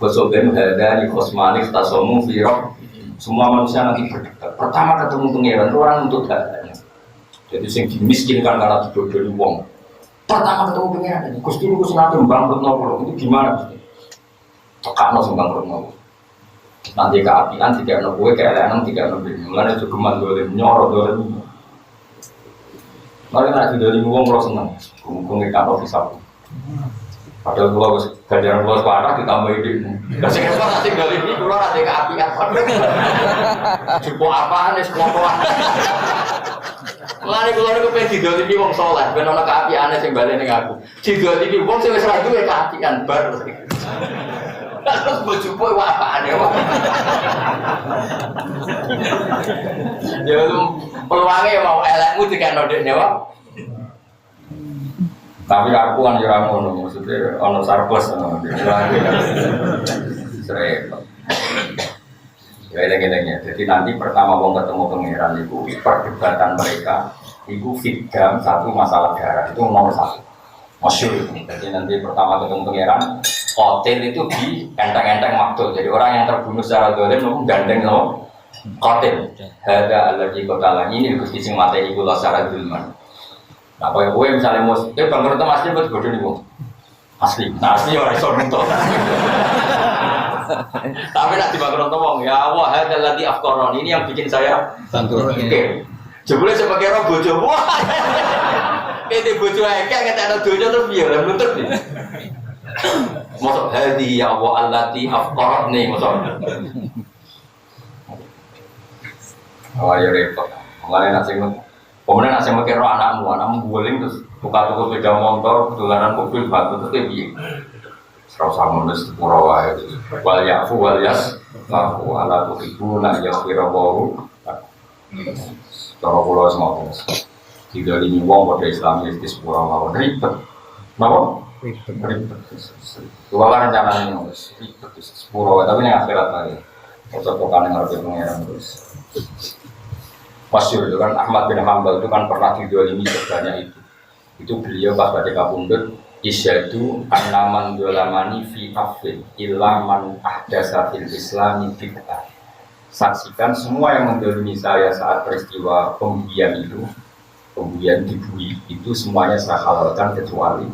A: Bosobem hadani khosmani tasomu firok. Semua manusia nanti berdebat. Pertama ketemu pengiran orang untuk dadanya. Jadi sing dimiskinkan karena didodoli wong. Pertama ketemu pengiran ini Gusti ini Gusti nanti bangkrut nopo. Itu gimana Gusti? Tekakno sing bangkrut nopo. Nanti keapian tidak nopo, keelenan tidak nopo. Mulane jogeman dolen nyoro dolen. Mari nak dari uang kalau senang, uang kita tahu hisap. Padahal kalau ganjaran kalau separah ditambah ide. Kasih kesempatan nanti dari ini kalau nanti keapian. Cukup apaan nih sekelompok? Mulai kalau aku pengen dijual ini uang soleh, benar nak keapian nih sembalik nih aku. Dijual ini uang sih wes lagi keapian baru. Terus mau cukup apaan ya? Ya lu peluangnya mau elekmu jika nodeknya wak. Tapi aku kan jurang ngono, maksudnya ono surplus ono. Serempet. Ya. Jadi nanti pertama wong ketemu pangeran itu perdebatan mereka itu fitgam satu masalah darah itu nomor satu. Masyhur itu. Jadi nanti pertama ketemu pangeran hotel itu di enteng-enteng maktub. Jadi orang yang terbunuh secara zalim gandeng loh. Qatil hada alladzi qatala ini Gusti sing mateni kula secara zulman. Nah, kowe misalnya mus, bangkrut asli buat bodoh nih bu, asli, nah asli orang iso nonton. Tapi nak dibangkrut wong, ya Allah hada alladzi afqaron ini yang bikin saya bangkrut. Oke, jebule sebagai roh bojo, wah, ini bojo ekek ngetekno donya terus biar luntur nih. Mosok hadi ya Allah allati afqaron nih mosok. Oh ya repot, mulai nasi kemudian nasi makan roh anakmu guling terus buka-buka sepeda motor, ketularan mobil batu terus dia serau sama terus purawa itu, wal yafu wal yas, aku ala tu ibu nak yang kira bau, cara pulau semua terus, tidak ini wong pada Islamis purawa ribet, kenapa? Ribet, keluar rencana ini ribet purawa tapi yang akhirat lagi, cocokan yang harus pengeran terus. Masyhur itu kan Ahmad bin Hanbal itu kan pernah didolimi sebanyak itu. Itu beliau pas baca kapundhut isyadu annaman dolamani fi afin ilaman ahdasa fil islami bid'ah. Saksikan semua yang mendolimi saya saat peristiwa pembulian itu, pembulian dibui itu semuanya saya halalkan kecuali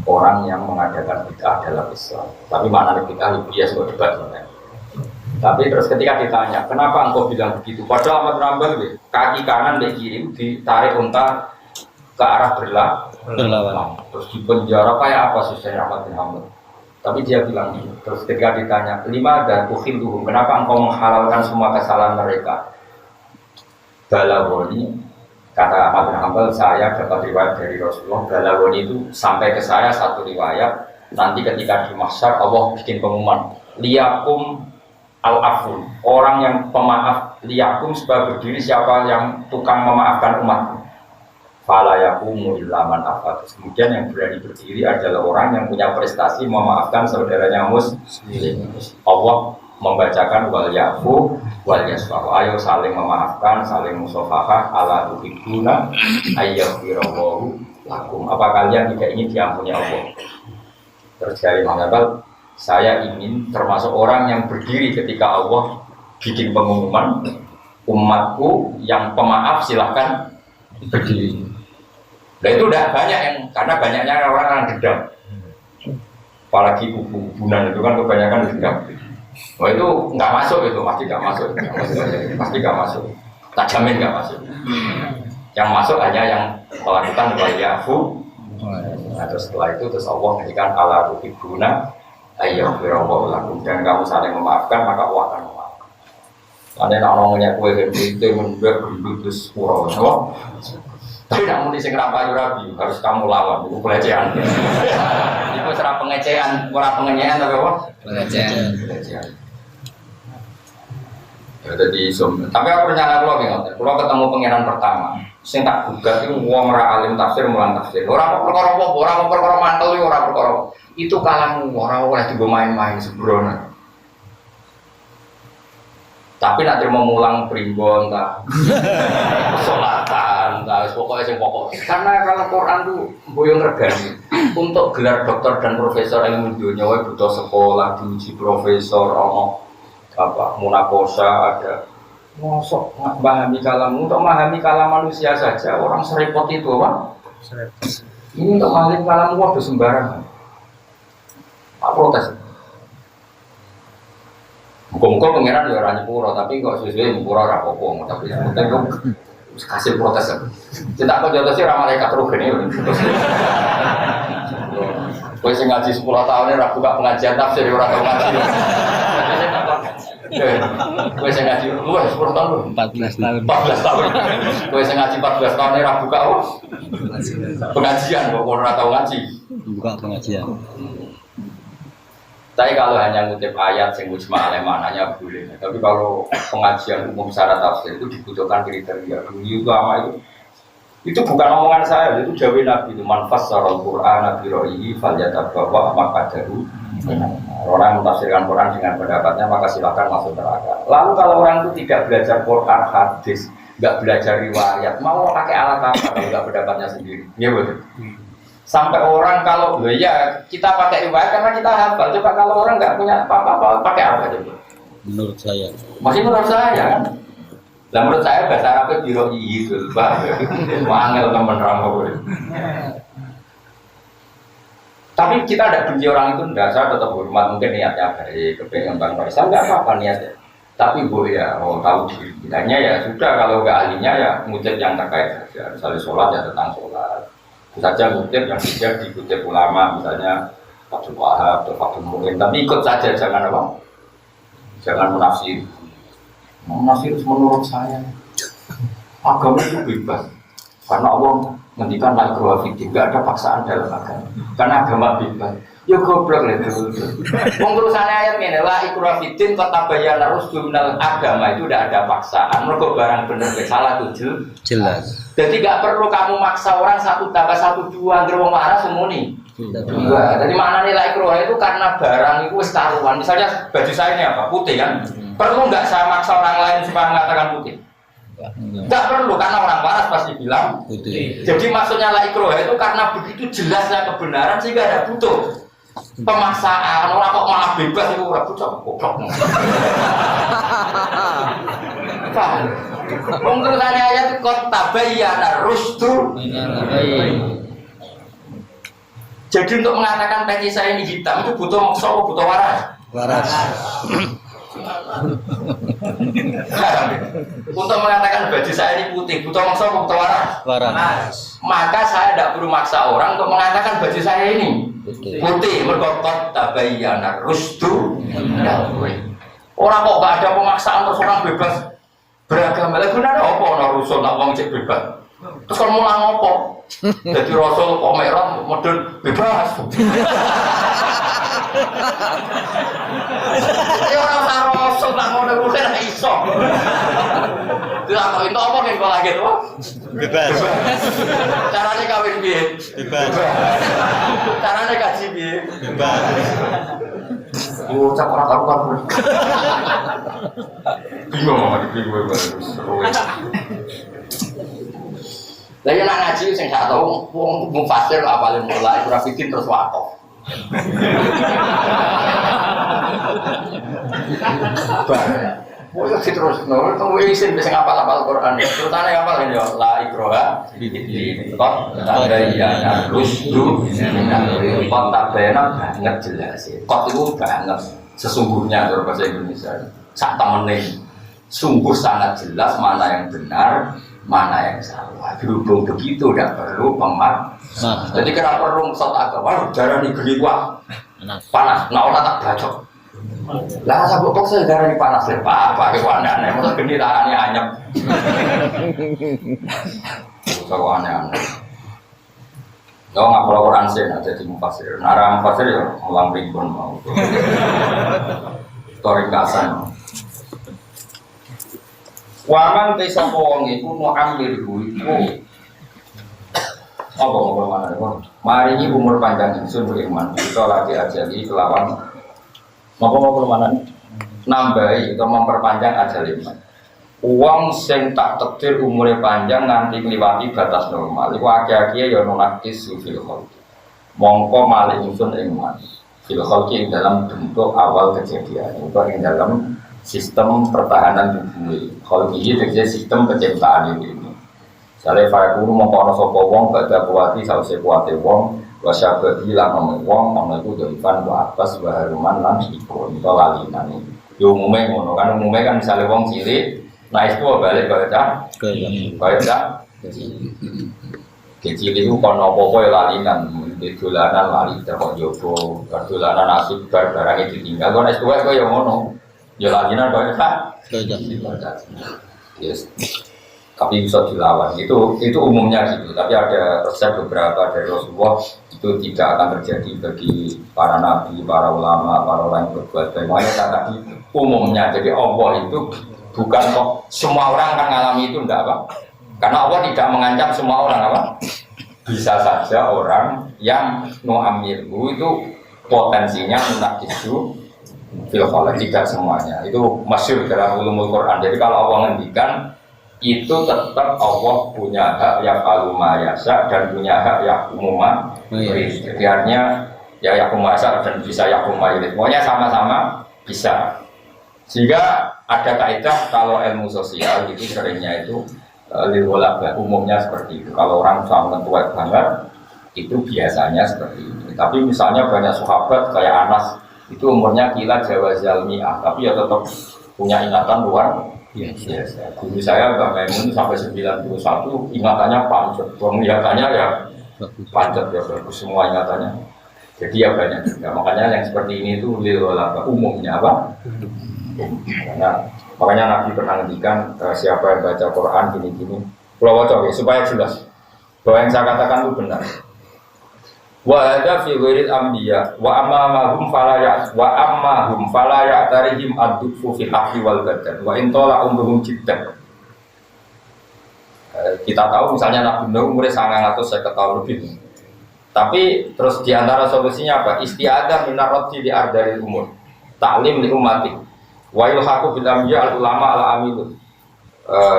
A: orang yang mengadakan bid'ah dalam Islam. Tapi makna bid'ah lebih biasa debat sebenarnya. Tapi terus ketika ditanya, kenapa engkau bilang begitu? Padahal Ahmad bin Hanbal kaki kanan dia kirim ditarik unta ke arah berlawan. Terus di penjara kayak apa susahnya Ahmad bin Hanbal? Tapi dia bilang gitu. Terus ketika ditanya, lima dan tuhim, kenapa engkau menghalalkan semua kesalahan mereka? Balawoni, kata Ahmad bin Hanbal, saya dapat riwayat dari Rasulullah. Balawoni itu sampai ke saya satu riwayat. Nanti ketika di mahsyar Allah bikin pengumuman, liyakum al-afun, orang yang pemaaf, liyakum sebab berdiri siapa yang tukang memaafkan umat. Fala yaqumu illa man afat. Kemudian yang berani berdiri adalah orang yang punya prestasi memaafkan saudaranya muslim. Allah membacakan wal yafu wal yasfahu. Ayo saling memaafkan, saling musafahah ala tuhibbuna ayyaghfirallahu lakum. Apa kalian tidak ingin diampuni Allah? Terus dari Manabal, saya ingin termasuk orang yang berdiri ketika Allah bikin pengumuman umatku yang pemaaf silahkan berdiri. Nah itu udah banyak yang karena banyaknya orang dendam. Apalagi kubu-kubunan itu kan kebanyakan dendam. Oh itu nggak masuk itu pasti nggak masuk, pasti nggak masuk. Tak jamin nggak masuk. Yang masuk hanya yang melakukan waliyafu. Nah terus setelah itu terus Allah menjadikan ala tuhibbuna ayyuhirallahu lakum dan kamu saling memaafkan maka Allah akan memaafkan. Ada yang ngomongnya kue itu menurut terus pura, no? Tapi nak muni sing rapayu rabi harus kamu lawan, itu pelecehan. Itu serap pengecehan, orang pengenyean tapi apa?
C: Pelecehan.
A: Ya, jadi tapi aku rencana kalau ketemu pangeran pertama, sing tak gugat itu wong ora alim tafsir mulang tafsir. Orang perkara mantel orang perkara. Itu kalammu orang oleh digo main-main sembrono. Tapi nanti mau mulang primbon tak, solatan, tak, pokoknya yang pokok. Karena kalau Quran tuh boyong regani. Untuk gelar dokter dan profesor ilmu dunia, butuh sekolah, diuji profesor, apa, munakosa ada. Mosok memahami kalam, untuk memahami kalam manusia saja orang serepot itu apa? Ini untuk memahami kalam waduh sembarangan. Apa protes? Muka-muka pengiran ya orang nyepuro, tapi kok sesuai nyepuro orang apa-apa, tapi yang penting kok kasih protes. Tidak kok jatuh sih ramai malaikat ruh ini. Gue sih ngaji 10 tahun ini buka pengajian tafsir orang tahu ngaji. Gue sih ngaji lu 10 tahun,
B: 14 tahun.
A: 14 tahun. Gue sih ngaji 14 tahun ini buka pengajian, kok orang tahu ngaji.
B: Buka pengajian.
A: Tapi kalau hanya ngutip ayat yang mujma alaih maknanya boleh. Tapi kalau pengajian umum secara tafsir itu dibutuhkan kriteria. Itu apa itu bukan omongan saya, itu jawab Nabi itu manfas sarul Quran Nabi roihi falyatabawa maqadahu. Orang mentafsirkan Quran dengan pendapatnya maka silakan masuk neraka. Lalu kalau orang itu tidak belajar Quran hadis, nggak belajar riwayat, mau pakai alat apa kalau nggak pendapatnya sendiri? Iya betul. Sampai orang kalau ya kita pakai riwayat karena kita hafal. Coba kalau orang nggak punya apa-apa pakai apa coba?
B: Menurut saya.
A: Masih menurut saya kan. Nah, menurut saya bahasa Arabnya biro itu, bah, mangel teman rampok. Tapi kita ada benci orang itu enggak, saya tetap hormat mungkin niatnya baik, kepengen Bang Faisal enggak apa-apa niatnya. Tapi boleh ya, tahu diri. Kitanya ya sudah kalau nggak ahlinya ya ngutip yang terkait saja. Misalnya sholat ya tentang sholat. Saja ngutip yang tidak dikutip ulama misalnya Abdul Wahab atau Abdul Mu'in, tapi ikut saja jangan apa? Jangan menafsir. Menafsir menurut saya agama itu bebas karena Allah ngendikan la ikraha fid din, enggak ada paksaan dalam agama. Karena agama bebas. Ya goblok lho. Wong terusane ayat ngene la ikraha fid din katabayyana rusdu minal agama itu udah ada paksaan. Mergo barang bener salah tujuh
B: Jelas.
A: Jadi nggak perlu kamu maksa orang 1 tambah 1 2 anggere wong marah semuni. Enggak. Jadi makna nilai ikroha itu karena barang itu wis karuan. Misalnya baju saya ini apa? Putih kan? Perlu nggak saya maksa orang lain supaya mengatakan putih? Nggak perlu karena orang waras pasti bilang
B: Putih.
A: Jadi maksudnya la ikroha itu karena begitu jelasnya kebenaran sehingga ada butuh pemaksaan. Orang kok malah bebas itu ora butuh goblok. Paham? Wong terusane ayat qad tabayyana rusdu. Jadi untuk mengatakan peci saya ini hitam itu butuh maksa atau butuh waras?
B: Waras.
A: Untuk mengatakan baju saya ini putih butuh maksa atau butuh waras?
B: Waras.
A: Maka saya tidak perlu maksa orang untuk mengatakan baju saya ini putih. Mergo qad tabayyana rusdu. Orang kok gak ada pemaksaan terus orang bebas beragama. Lah gunane apa ana rusul nak wong cek bebas. Terus kalau mulang apa? Jadi rasul kok merah model bebas. Ya orang rasul nak model bukan iso. Dilakoni itu apa kan kalau gitu?
B: Bebas.
A: Caranya kawin piye?
B: Bebas.
A: Caranya kaji piye?
B: Bebas.
A: Cak orang karuan. Bingung sama bingung lah ya nak ngaji sing gak tau wong mufasir awalnya mulai ora bikin terus wakaf. Oh ya terus no tunggu isin bisa ngapal-apal Quran. Terutane apal ya la ikraha fiddin. Kok ada ya rusdu kok tabena banget jelas. Kok itu banget sesungguhnya kalau bahasa Indonesia. Sak temene sungguh sangat jelas mana yang benar, mana yang salah. Berhubung begitu tidak perlu pemaksa. Jadi kira perlu sholat agama, darah ini geni kuat, panas. Nah orang tak bacok. Lah sabuk kok saya darah panas ya Pak, pakai aneh-aneh, masa geni tangannya anyep. Kalau aneh-aneh. Yo ngapal Quran sih, jadi mufasir. Nara mufasir ya mulang ribbon mau. Story kasan. Waman te sapa wong iku mu'ammir iku. Apa ngomong mana kon? Maringi umur panjang ingsun beriman. Kita lagi ajali kelawan ngomong mana? Nambahi atau memperpanjang ajal iman. Uang sing tak takdir umurnya panjang nanti ngliwati batas normal. Iku akeh-akeh ya nonakis fil khalqi. Mongko malih ingsun iman. Fil khalqi dalam bentuk awal kejadian. Itu ing dalam sistem pertahanan tubuh. Khalqi itu sistem penciptaan ini. Misalnya fakuru mongko ana sapa wong badha kuwati sawise kuwate wong wasyabadi lan wong ana iku dhewean wa atas wa haruman lan iku itu lalinan. Yo umume ngono kan misalnya wong cilik nah itu balik ke cah, kecil itu kono apa ya lalinan, di dolanan lali terkok jopo, dolanan asik barang itu tinggal. Kono itu yang ngono, ya lalinan kau yes. Tapi bisa dilawan. Itu umumnya gitu. Tapi ada resep beberapa dari Rasulullah itu tidak akan terjadi bagi para nabi, para ulama, para orang yang berbuat baik. Makanya tadi umumnya. Jadi Allah itu bukan kok semua orang akan mengalami itu enggak apa? Karena Allah tidak mengancam semua orang apa? Bisa saja orang yang nu'amirhu itu potensinya munakisu fil khalq, tidak semuanya. Itu masyhur dalam ulumul Quran. Jadi kalau Allah ngendikan itu tetap Allah punya hak yang aluma yasa dan punya hak yang umumah. Jadi artinya ya yang umasa dan bisa yang umailit. Pokoknya sama-sama bisa. Sehingga ada kaidah kalau ilmu sosial itu seringnya itu lilwalabah umumnya seperti itu. Kalau orang sangat tua banget itu biasanya seperti ini. Tapi misalnya banyak sahabat kayak Anas itu umurnya kila Jawa Zalmi'ah, tapi ya tetap punya ingatan luar biasa. Guru saya Mbak Maimun sampai 91 ingatannya pancet, penglihatannya ya pancet ya bagus semua ingatannya. Jadi ya banyak juga. Makanya yang seperti ini itu lilwalabah umumnya apa? Makanya Nabi pernah ngendikan siapa yang baca Quran gini-gini pulau wajah supaya jelas bahwa yang saya katakan itu benar. Wa ada fi ghairil anbiya wa ammahum fala ya'tarihim ad-dufu fi haqqi wal badan wa in tala umruhum jiddan. Kita tahu misalnya Nabi Nuh umurnya 950 tahun lebih. Tapi terus diantara solusinya apa? Istiadah minar raddi di ardhil umur. Taklim li ummati. Wa ilhaqu bil anbiya al ulama al amilun.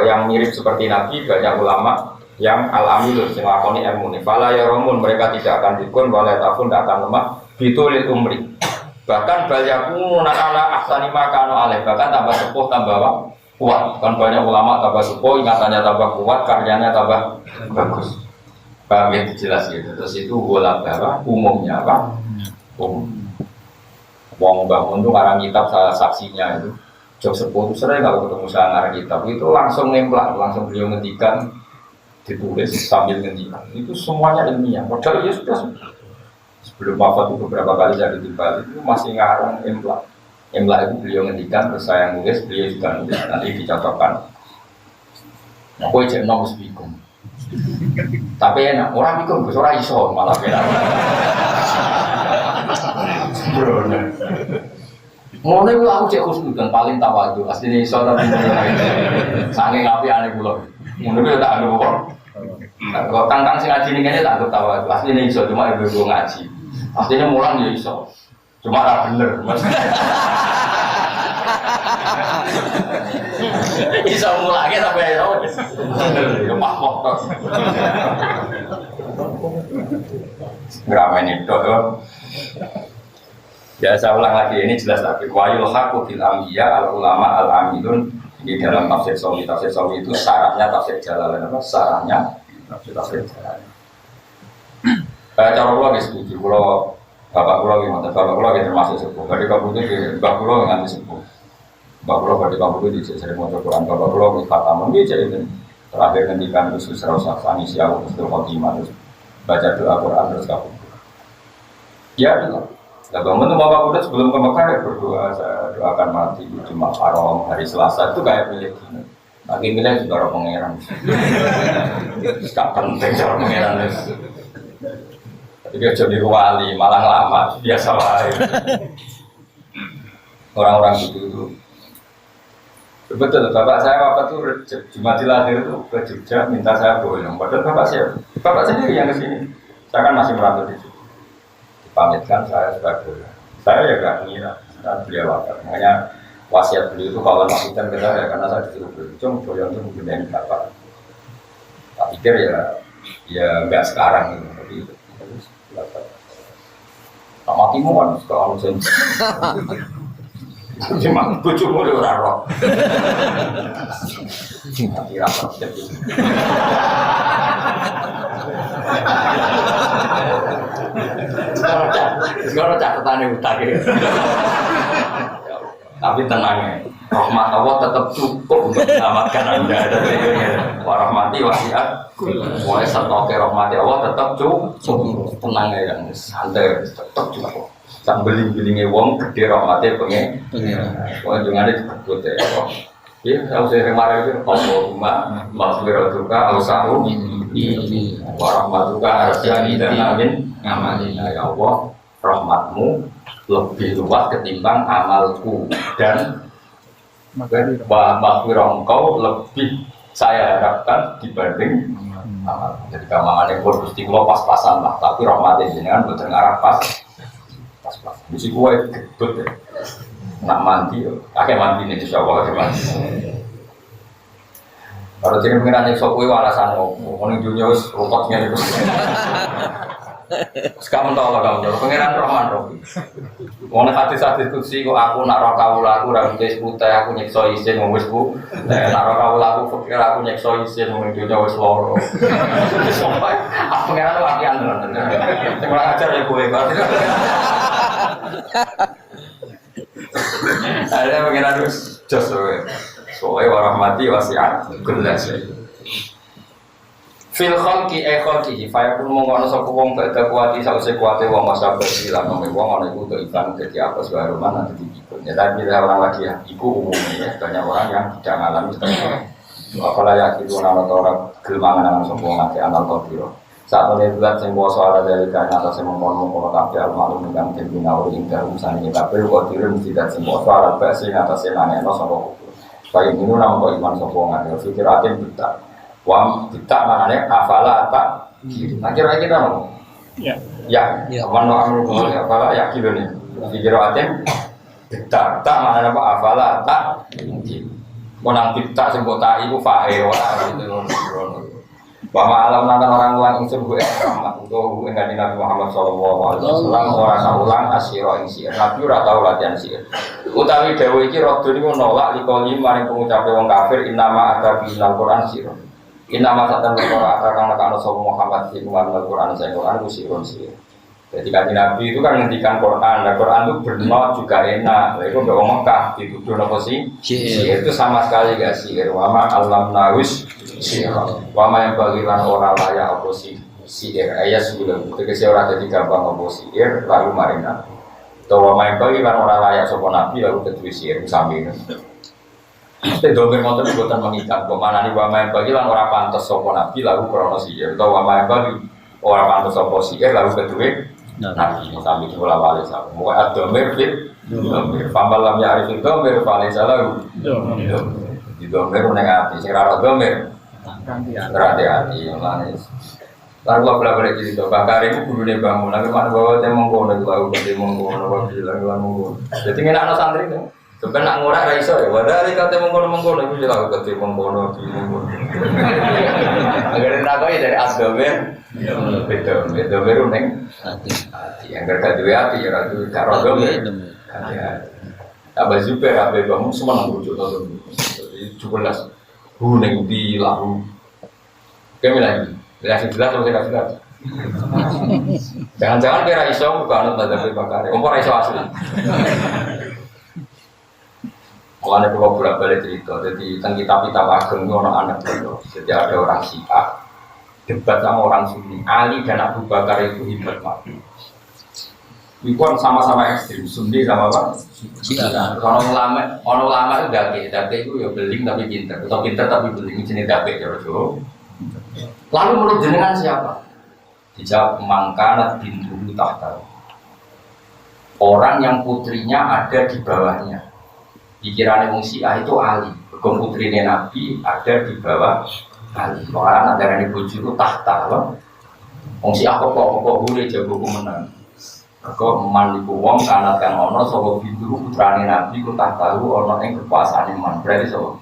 A: Yang mirip seperti Nabi banyak ulama yang al-amilun yang lakoni ilmu ini fala yarumun mereka tidak akan dikun wala tafun tidak akan lemah bitulil umri bahkan balyakunu ala ahsani makano alaih bahkan tambah sepuh tambah kuat kan banyak ulama tambah sepuh ingatannya tambah kuat karyanya tambah bagus paham ya jelas gitu terus itu walabara umumnya apa wong bangun tuh ngarang kitab salah saksinya itu jok sepuh itu sering kalau ketemu saya ngarang kitab itu langsung ngemplak langsung beliau ngendikan ditulis sambil ngendikan itu semuanya ilmiah. Padahal ya sudah sebelum wafat itu beberapa kali jadi di Bali itu masih ngarang emplak itu beliau ngendikan terus saya nulis beliau juga nulis nanti dicocokkan. Nah, kue cek nom bingung. Tapi enak orang bingung bos orang iso malah beda. Mulai aku cek khusus dan paling tawadhu aslinya iso tapi sange ngapi aneh pulau. Mulai tak ada kok. Kalau tangkang sing ngaji ini tak anggap tawadhu aslinya iso cuma ibu ngaji. Aslinya mulang ya iso. Cuma tak bener. Iso mulangnya sampai iso. Lemah kok. Ngeramein itu. Ya saya ulang lagi ini jelas lagi wayul haqqu fil anbiya al ulama al amilun di dalam tafsir sawi itu syaratnya tafsir Jalalain apa syaratnya tafsir Jalalain. Cara kula wis setuju kula bapak kula iki termasuk sepuh. Badhe kabudut bapak kula nganti sepuh. Bapak kula badhe kabudut iki sering maca Quran bapak kula wis khatamun iki jadi terakhir ngendikan khusus rasa sanisi aku Husnul Khotimah terus baca doa Quran terus kabudut. Ya betul. Nah, bangun tuh Bapak Kuda sebelum ke Mekah ya berdoa, saya doakan mati di Jumat Haram hari Selasa itu kayak milih gini. Lagi milih juga orang pangeran. Gak penting cara pangeran. Tapi dia jadi wali malah lama biasa wae. Orang-orang gitu. Betul, bapak saya waktu itu Jumat lahir itu ke Jogja minta saya boyong. Padahal bapak sendiri yang kesini. Saya kan masih merantau di situ. Dipamitkan saya sudah boyong. Saya ya gak ngira, dan beliau wafat. Makanya wasiat beliau itu kalau maksudnya ke saya karena saya disuruh boyong. Boyong itu mungkin yang bapak. Tak pikir ya nggak sekarang gitu. Tapi terus bapak. Tak matimu kan sekarang saya. Cuma bojo mulu ora roh. Mati rapat jadi. Sekarang catatane utang iki. Tapi tenang ya, rahmat Allah tetap cukup untuk menyelamatkan Anda dari warahmati wasiat. Mulai setoke rahmati Allah tetap cukup. Tenang ya, santai tetap cukup. Sambil-bilingnya wong gede rahmatnya pengen wong jangan disebut ya iya, saya usah kemarin itu Allahumma maghfiratuka awsa'u warahmatuka arsyani dan amin amalina ya Allah rahmatmu lebih luas ketimbang amalku dan maghfirah engkau lebih saya harapkan dibanding amal jadi kamangannya Gusti kula pas-pasan lah tapi rahmatnya jenengan boten ngarah pas pas-pas. Mesti gue gedut ya. Nak mandi yo. Akeh mandi nih insyaallah akeh mandi. Kalau jadi pengiran yang sok gue alasan opo. Orang dunia wis rupotnya itu. Sekarang tahu lah kamu. Pengiran Rahman Robi. Mau hati-hati kursi kok aku nak roh kawula aku rambut putih aku nyekso isin wis ku. Nak roh kawula aku pikir aku nyekso isin wong dunia wis loro. Sampai aku pengiran latihan tenan. Sing ora ajar ya kowe kok. Ada pengen harus jos soalnya warahmati wasiat gelas fil khalqi khalqihi fa yakun mongko sapa wong badha kuwati sause kuwate wong masa bersilan nang wong ana iku to ikan dadi apa suara mana dadi ikut ya tapi orang lagi ya iku umumnya banyak orang yang tidak ngalami seperti apalagi ya itu orang gelmangan nang sapa wong ate anal tiro saat ini bulan sing poso ala dari kana atau sing mongkon kabeh almarhum ingkang den binauri ing dalem sane kabeh kok direm tidak sing poso ala basi atase manehno sapa kaya ngono nang kok iman sapa ngene pikir ate kita wam kita manane afala tak kira kita no ya wano amru afala ya kilo ni pikir ate kita tak manane apa afala tak monang kita sing kota iku fae ora gitu bahwa alam nanti orang ulang unsur gue rahmat untuk enggak di Nabi Muhammad SAW orang saulang asyiro ing sihir Nabi ora tau latihan sihir utawi dewa iki rodo ini menolak likoli maring pengucapnya wong kafir innama ada binal Quran sihir innama satan berkora akan anak sopa Muhammad hikmah Al-Quran saya Quran itu sihir jadi kan Nabi itu kan ngendikan Quran dan Quran itu benar juga enak itu udah Mekah dituduh apa sih sihir itu sama sekali gak sihir wama alam nawis sihir wama yang bagilan orang layak apa sihir ayat sebelum ketika orang jadi gampang apa sihir lalu marina atau wama yang bagilan orang layak sopa Nabi lalu kedua sihir sambil itu domir motor buatan mengikat kemana nih wama yang bagilan orang pantas sopa Nabi lalu krono sihir atau wama yang bagi orang pantas sopa sihir lalu kedua Nabi sambil bola balik sama. Mau ada domir fit, domir. Pamalam ya arif domir, balik salah. Di domir menengati, sekarang domir. Hati-hati, manis. Lalu aku balik jadi bakar itu guru nih bangun. Lalu mana bawa temong kono, lalu berarti mongko, lalu bilang mongko. Jadi nggak anak santri tuh. Sebenarnya ngurang raiso ya. Wadah ini kata mongko, lalu bilang aku berarti mongko. Agar nakoi dari asdomir. Betul, beru neng. Hati, yang kerja dua hati, ya ratu karo dong. Hati-hati. Abah Zubair, abah bangun semua nang bujuk nonton. Jadi 17 neng di lahu. Kami lagi, jelas atau tidak jelas. Jangan-jangan kira iso bukan nonton dari bakar. Kompor iso asli. Mulanya kalau bolak-balik cerita, jadi tentang kitab-kitab ageng itu orang anak itu. Jadi ada orang Syiah debat sama orang Sunni, Ali dan Abu Bakar itu hebat mati. Iku kan sama-sama ekstrim, Sunni sama apa?
B: Syiah.
A: Orang ulama itu dake itu ya beling tapi pinter, atau pinter tapi beling jenis dake ya Rasul. Lalu menurut jenengan siapa? Dijawab mangkanat bintu tahta. Orang yang putrinya ada di bawahnya. Pikiran wong Syiah itu Ali, putrinya Nabi ada di bawah Ali. Orang ada yang bojo itu tahta loh. Wong Syiah kok boleh jago menang. Kau mandiku wong kanat kan ono sapa bintu putrane Nabi ku tak tahu ono ing kekuasaane man. Berarti sapa?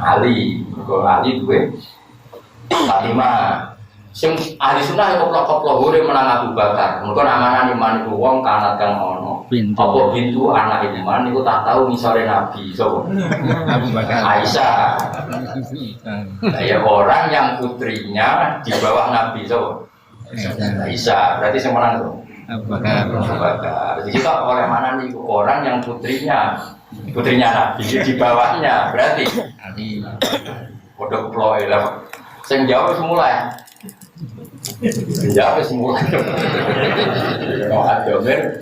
A: Ali. Kau Ali duwe Fatimah. Sing ahli sunah koplok-koplok hore menang Abu Bakar. Mergo amanane mandiku wong kanat kan ono. Apa bintu anak iman niku tak tahu ngisore Nabi sapa?
B: Abu Bakar.
A: Aisyah. Ya orang yang putrinya di bawah Nabi sapa? Aisyah. Berarti sing menang tuh. Abu Bakar. Jadi kita oleh mana nih orang yang putrinya Nabi di bawahnya berarti bodoh ploy lah. Sing jawab semula. Jawab semula. Oh adomer.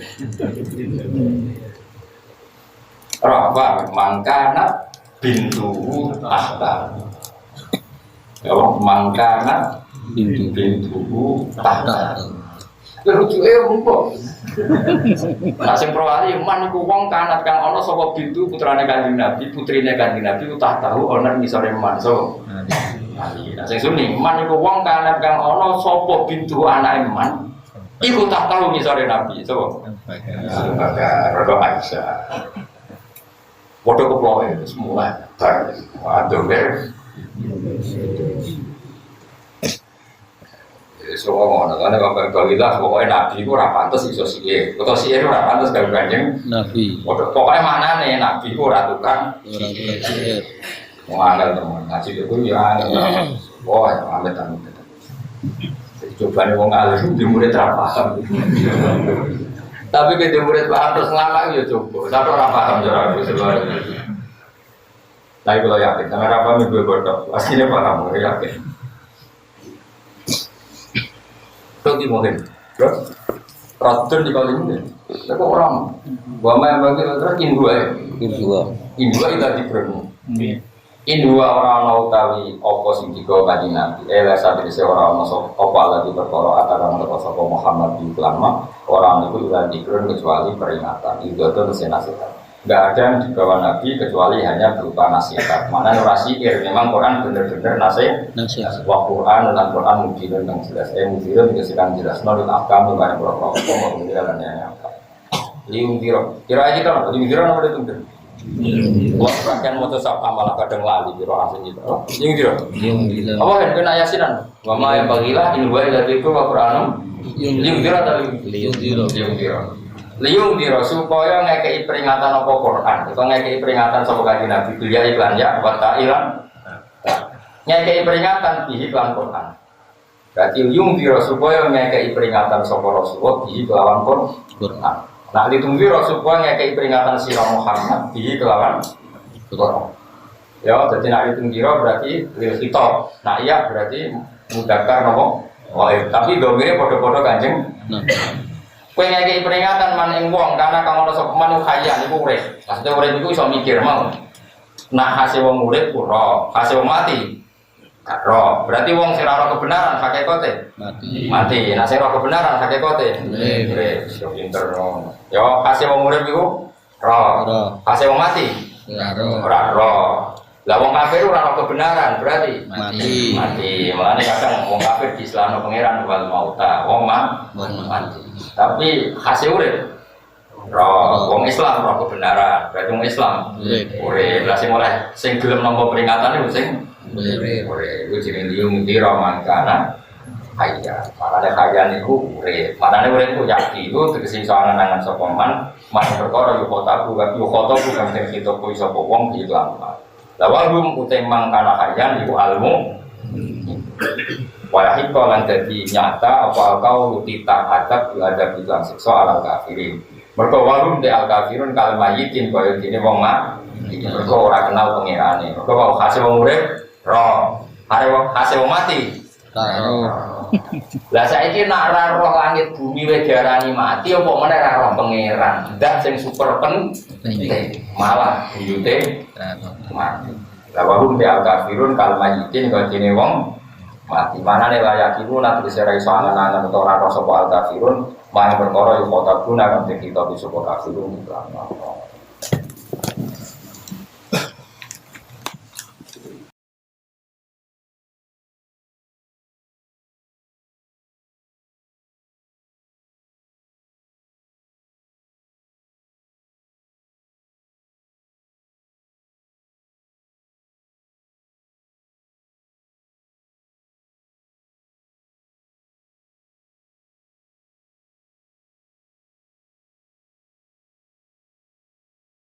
A: Rafa mangkana bintu tahta. Ya mangkana bintu tahta. Lucu empuk. Nah sing prowali man iku wong kanat kang ana sapa bintu putrane Kanjeng Nabi, putrine Kanjeng Nabi ku tak tahu ana ngisore man so. Nah sing Sunni man iku wong kanat kang ana sapa bintu anake man, iku tak tahu ngisore Nabi so. Rada Aisyah. Padha keploe semua. Waduh ber. Semua ngono, karena kalau kita pokoknya Nabi itu rapantes iso siye, atau siye itu rapantes dari Kanjeng
B: Nabi.
A: Pokoknya mana nih Nabi itu ratukan,
B: Sihat.
A: mengandal teman, ngaji itu ya angel, wah amit. Coba nih wong alim di murid rapaham, tapi ke di murid paham terus lama ya coba, satu rapaham cara itu sebenarnya. Tapi kalau yakin, karena rapaham itu bodoh, aslinya paham, yakin. Pergi mungkin, terus ratusan di kali ini, tapi orang, yang bagi terus indua itu tadi berani. Indua orang nautawi opo sing tiga kaji nabi, saat ini seorang masuk opo lagi berkoro antara Mustafa Muhammad di Lama, orang itu tidak diberi kecuali peringatan, itu nasihat. Gak ada yang dibawa Nabi kecuali hanya berupa nasihat. Mana nurasiir, memang Quran benar-benar nasihat. Wah Quran dan Quran mujizat yang jelas. Mujizat dikasihkan jelas. Nol akam bukan berapa. Kemudian yang apa? Liung biro. Kira aja kan? Liung biro nama itu kan? Wah kan motor sapa malah kadang lali biro asing itu. Liung biro. Apa kan kena yasinan? Mama yang bagilah inwa itu Quran. Liung biro atau liung biro? Liung biro. Liung biro supaya ngekei peringatan apa Quran, atau ngekei peringatan sama Kanjeng Nabi beliau iklan ya, wata ilan ngekei peringatan di iklan Quran. Berarti liung biro supaya ngekei peringatan sama Rasulullah di kelawan Quran. Nah liung biro supaya ngekei peringatan sirah Muhammad di kelawan Quran. Ya, jadi nak liung biro berarti liung hitop. Nah iya berarti mudakar nopo. Oh, tapi domire podo-podo Kanjeng. Kowe ngekeki peringatan man ing wong karena kamu ana sapa manuk kaya niku urip. Maksudnya urip niku iso mikir mau. Nah hasil wong urip ora, hasil wong mati. Ora. Berarti wong sing ora kebenaran hakikate mati. Nah sing ora kebenaran hakikate urip. Yo pinter. Yo hasil wong urip iku ora. Hasil wong mati ora. Lah wong kafir ora ana kebenaran berarti mati. Makane kadang wong kafir di Islam pangeran wal mauta, wong mati. Tapi hasil urip wong Islam ora kebenaran, berarti wong Islam urip. Lah sing oleh sing gelem nampa peringatan iku sing urip. Iku jenenge liung dira mangkana kaya. Manane kaya niku urip. Manane urip ku yakti iku tegese iso angen-angen sapa man perkara yo kotaku kan sing kita kuwi sapa wong iki lama. Lah wong utemang kana kaya niku almu. Wahai kolan jadi nyata apa kau tidak ada bilang siksa alam kafirin. Mereka warum de al kafirun kalau mayitin kau ini wong mak. Mereka orang kenal pengirane. Mereka mau hasil wong urip, roh. Hasil wong mati,
B: Karo
A: Lah saiki nak ra roh langit bumi wae diarani mati apa meneh ra roh pangeran. Ndak sing super penting. Malah buyute mati. Lah wahum bi al-kafirun kal mayyitin kaya dene wong mati. Manane layak iku nak bisa ra iso angan-angan utawa ra sapa al-kafirun, mahe perkara yo kota guna kan kita bisa kafirun.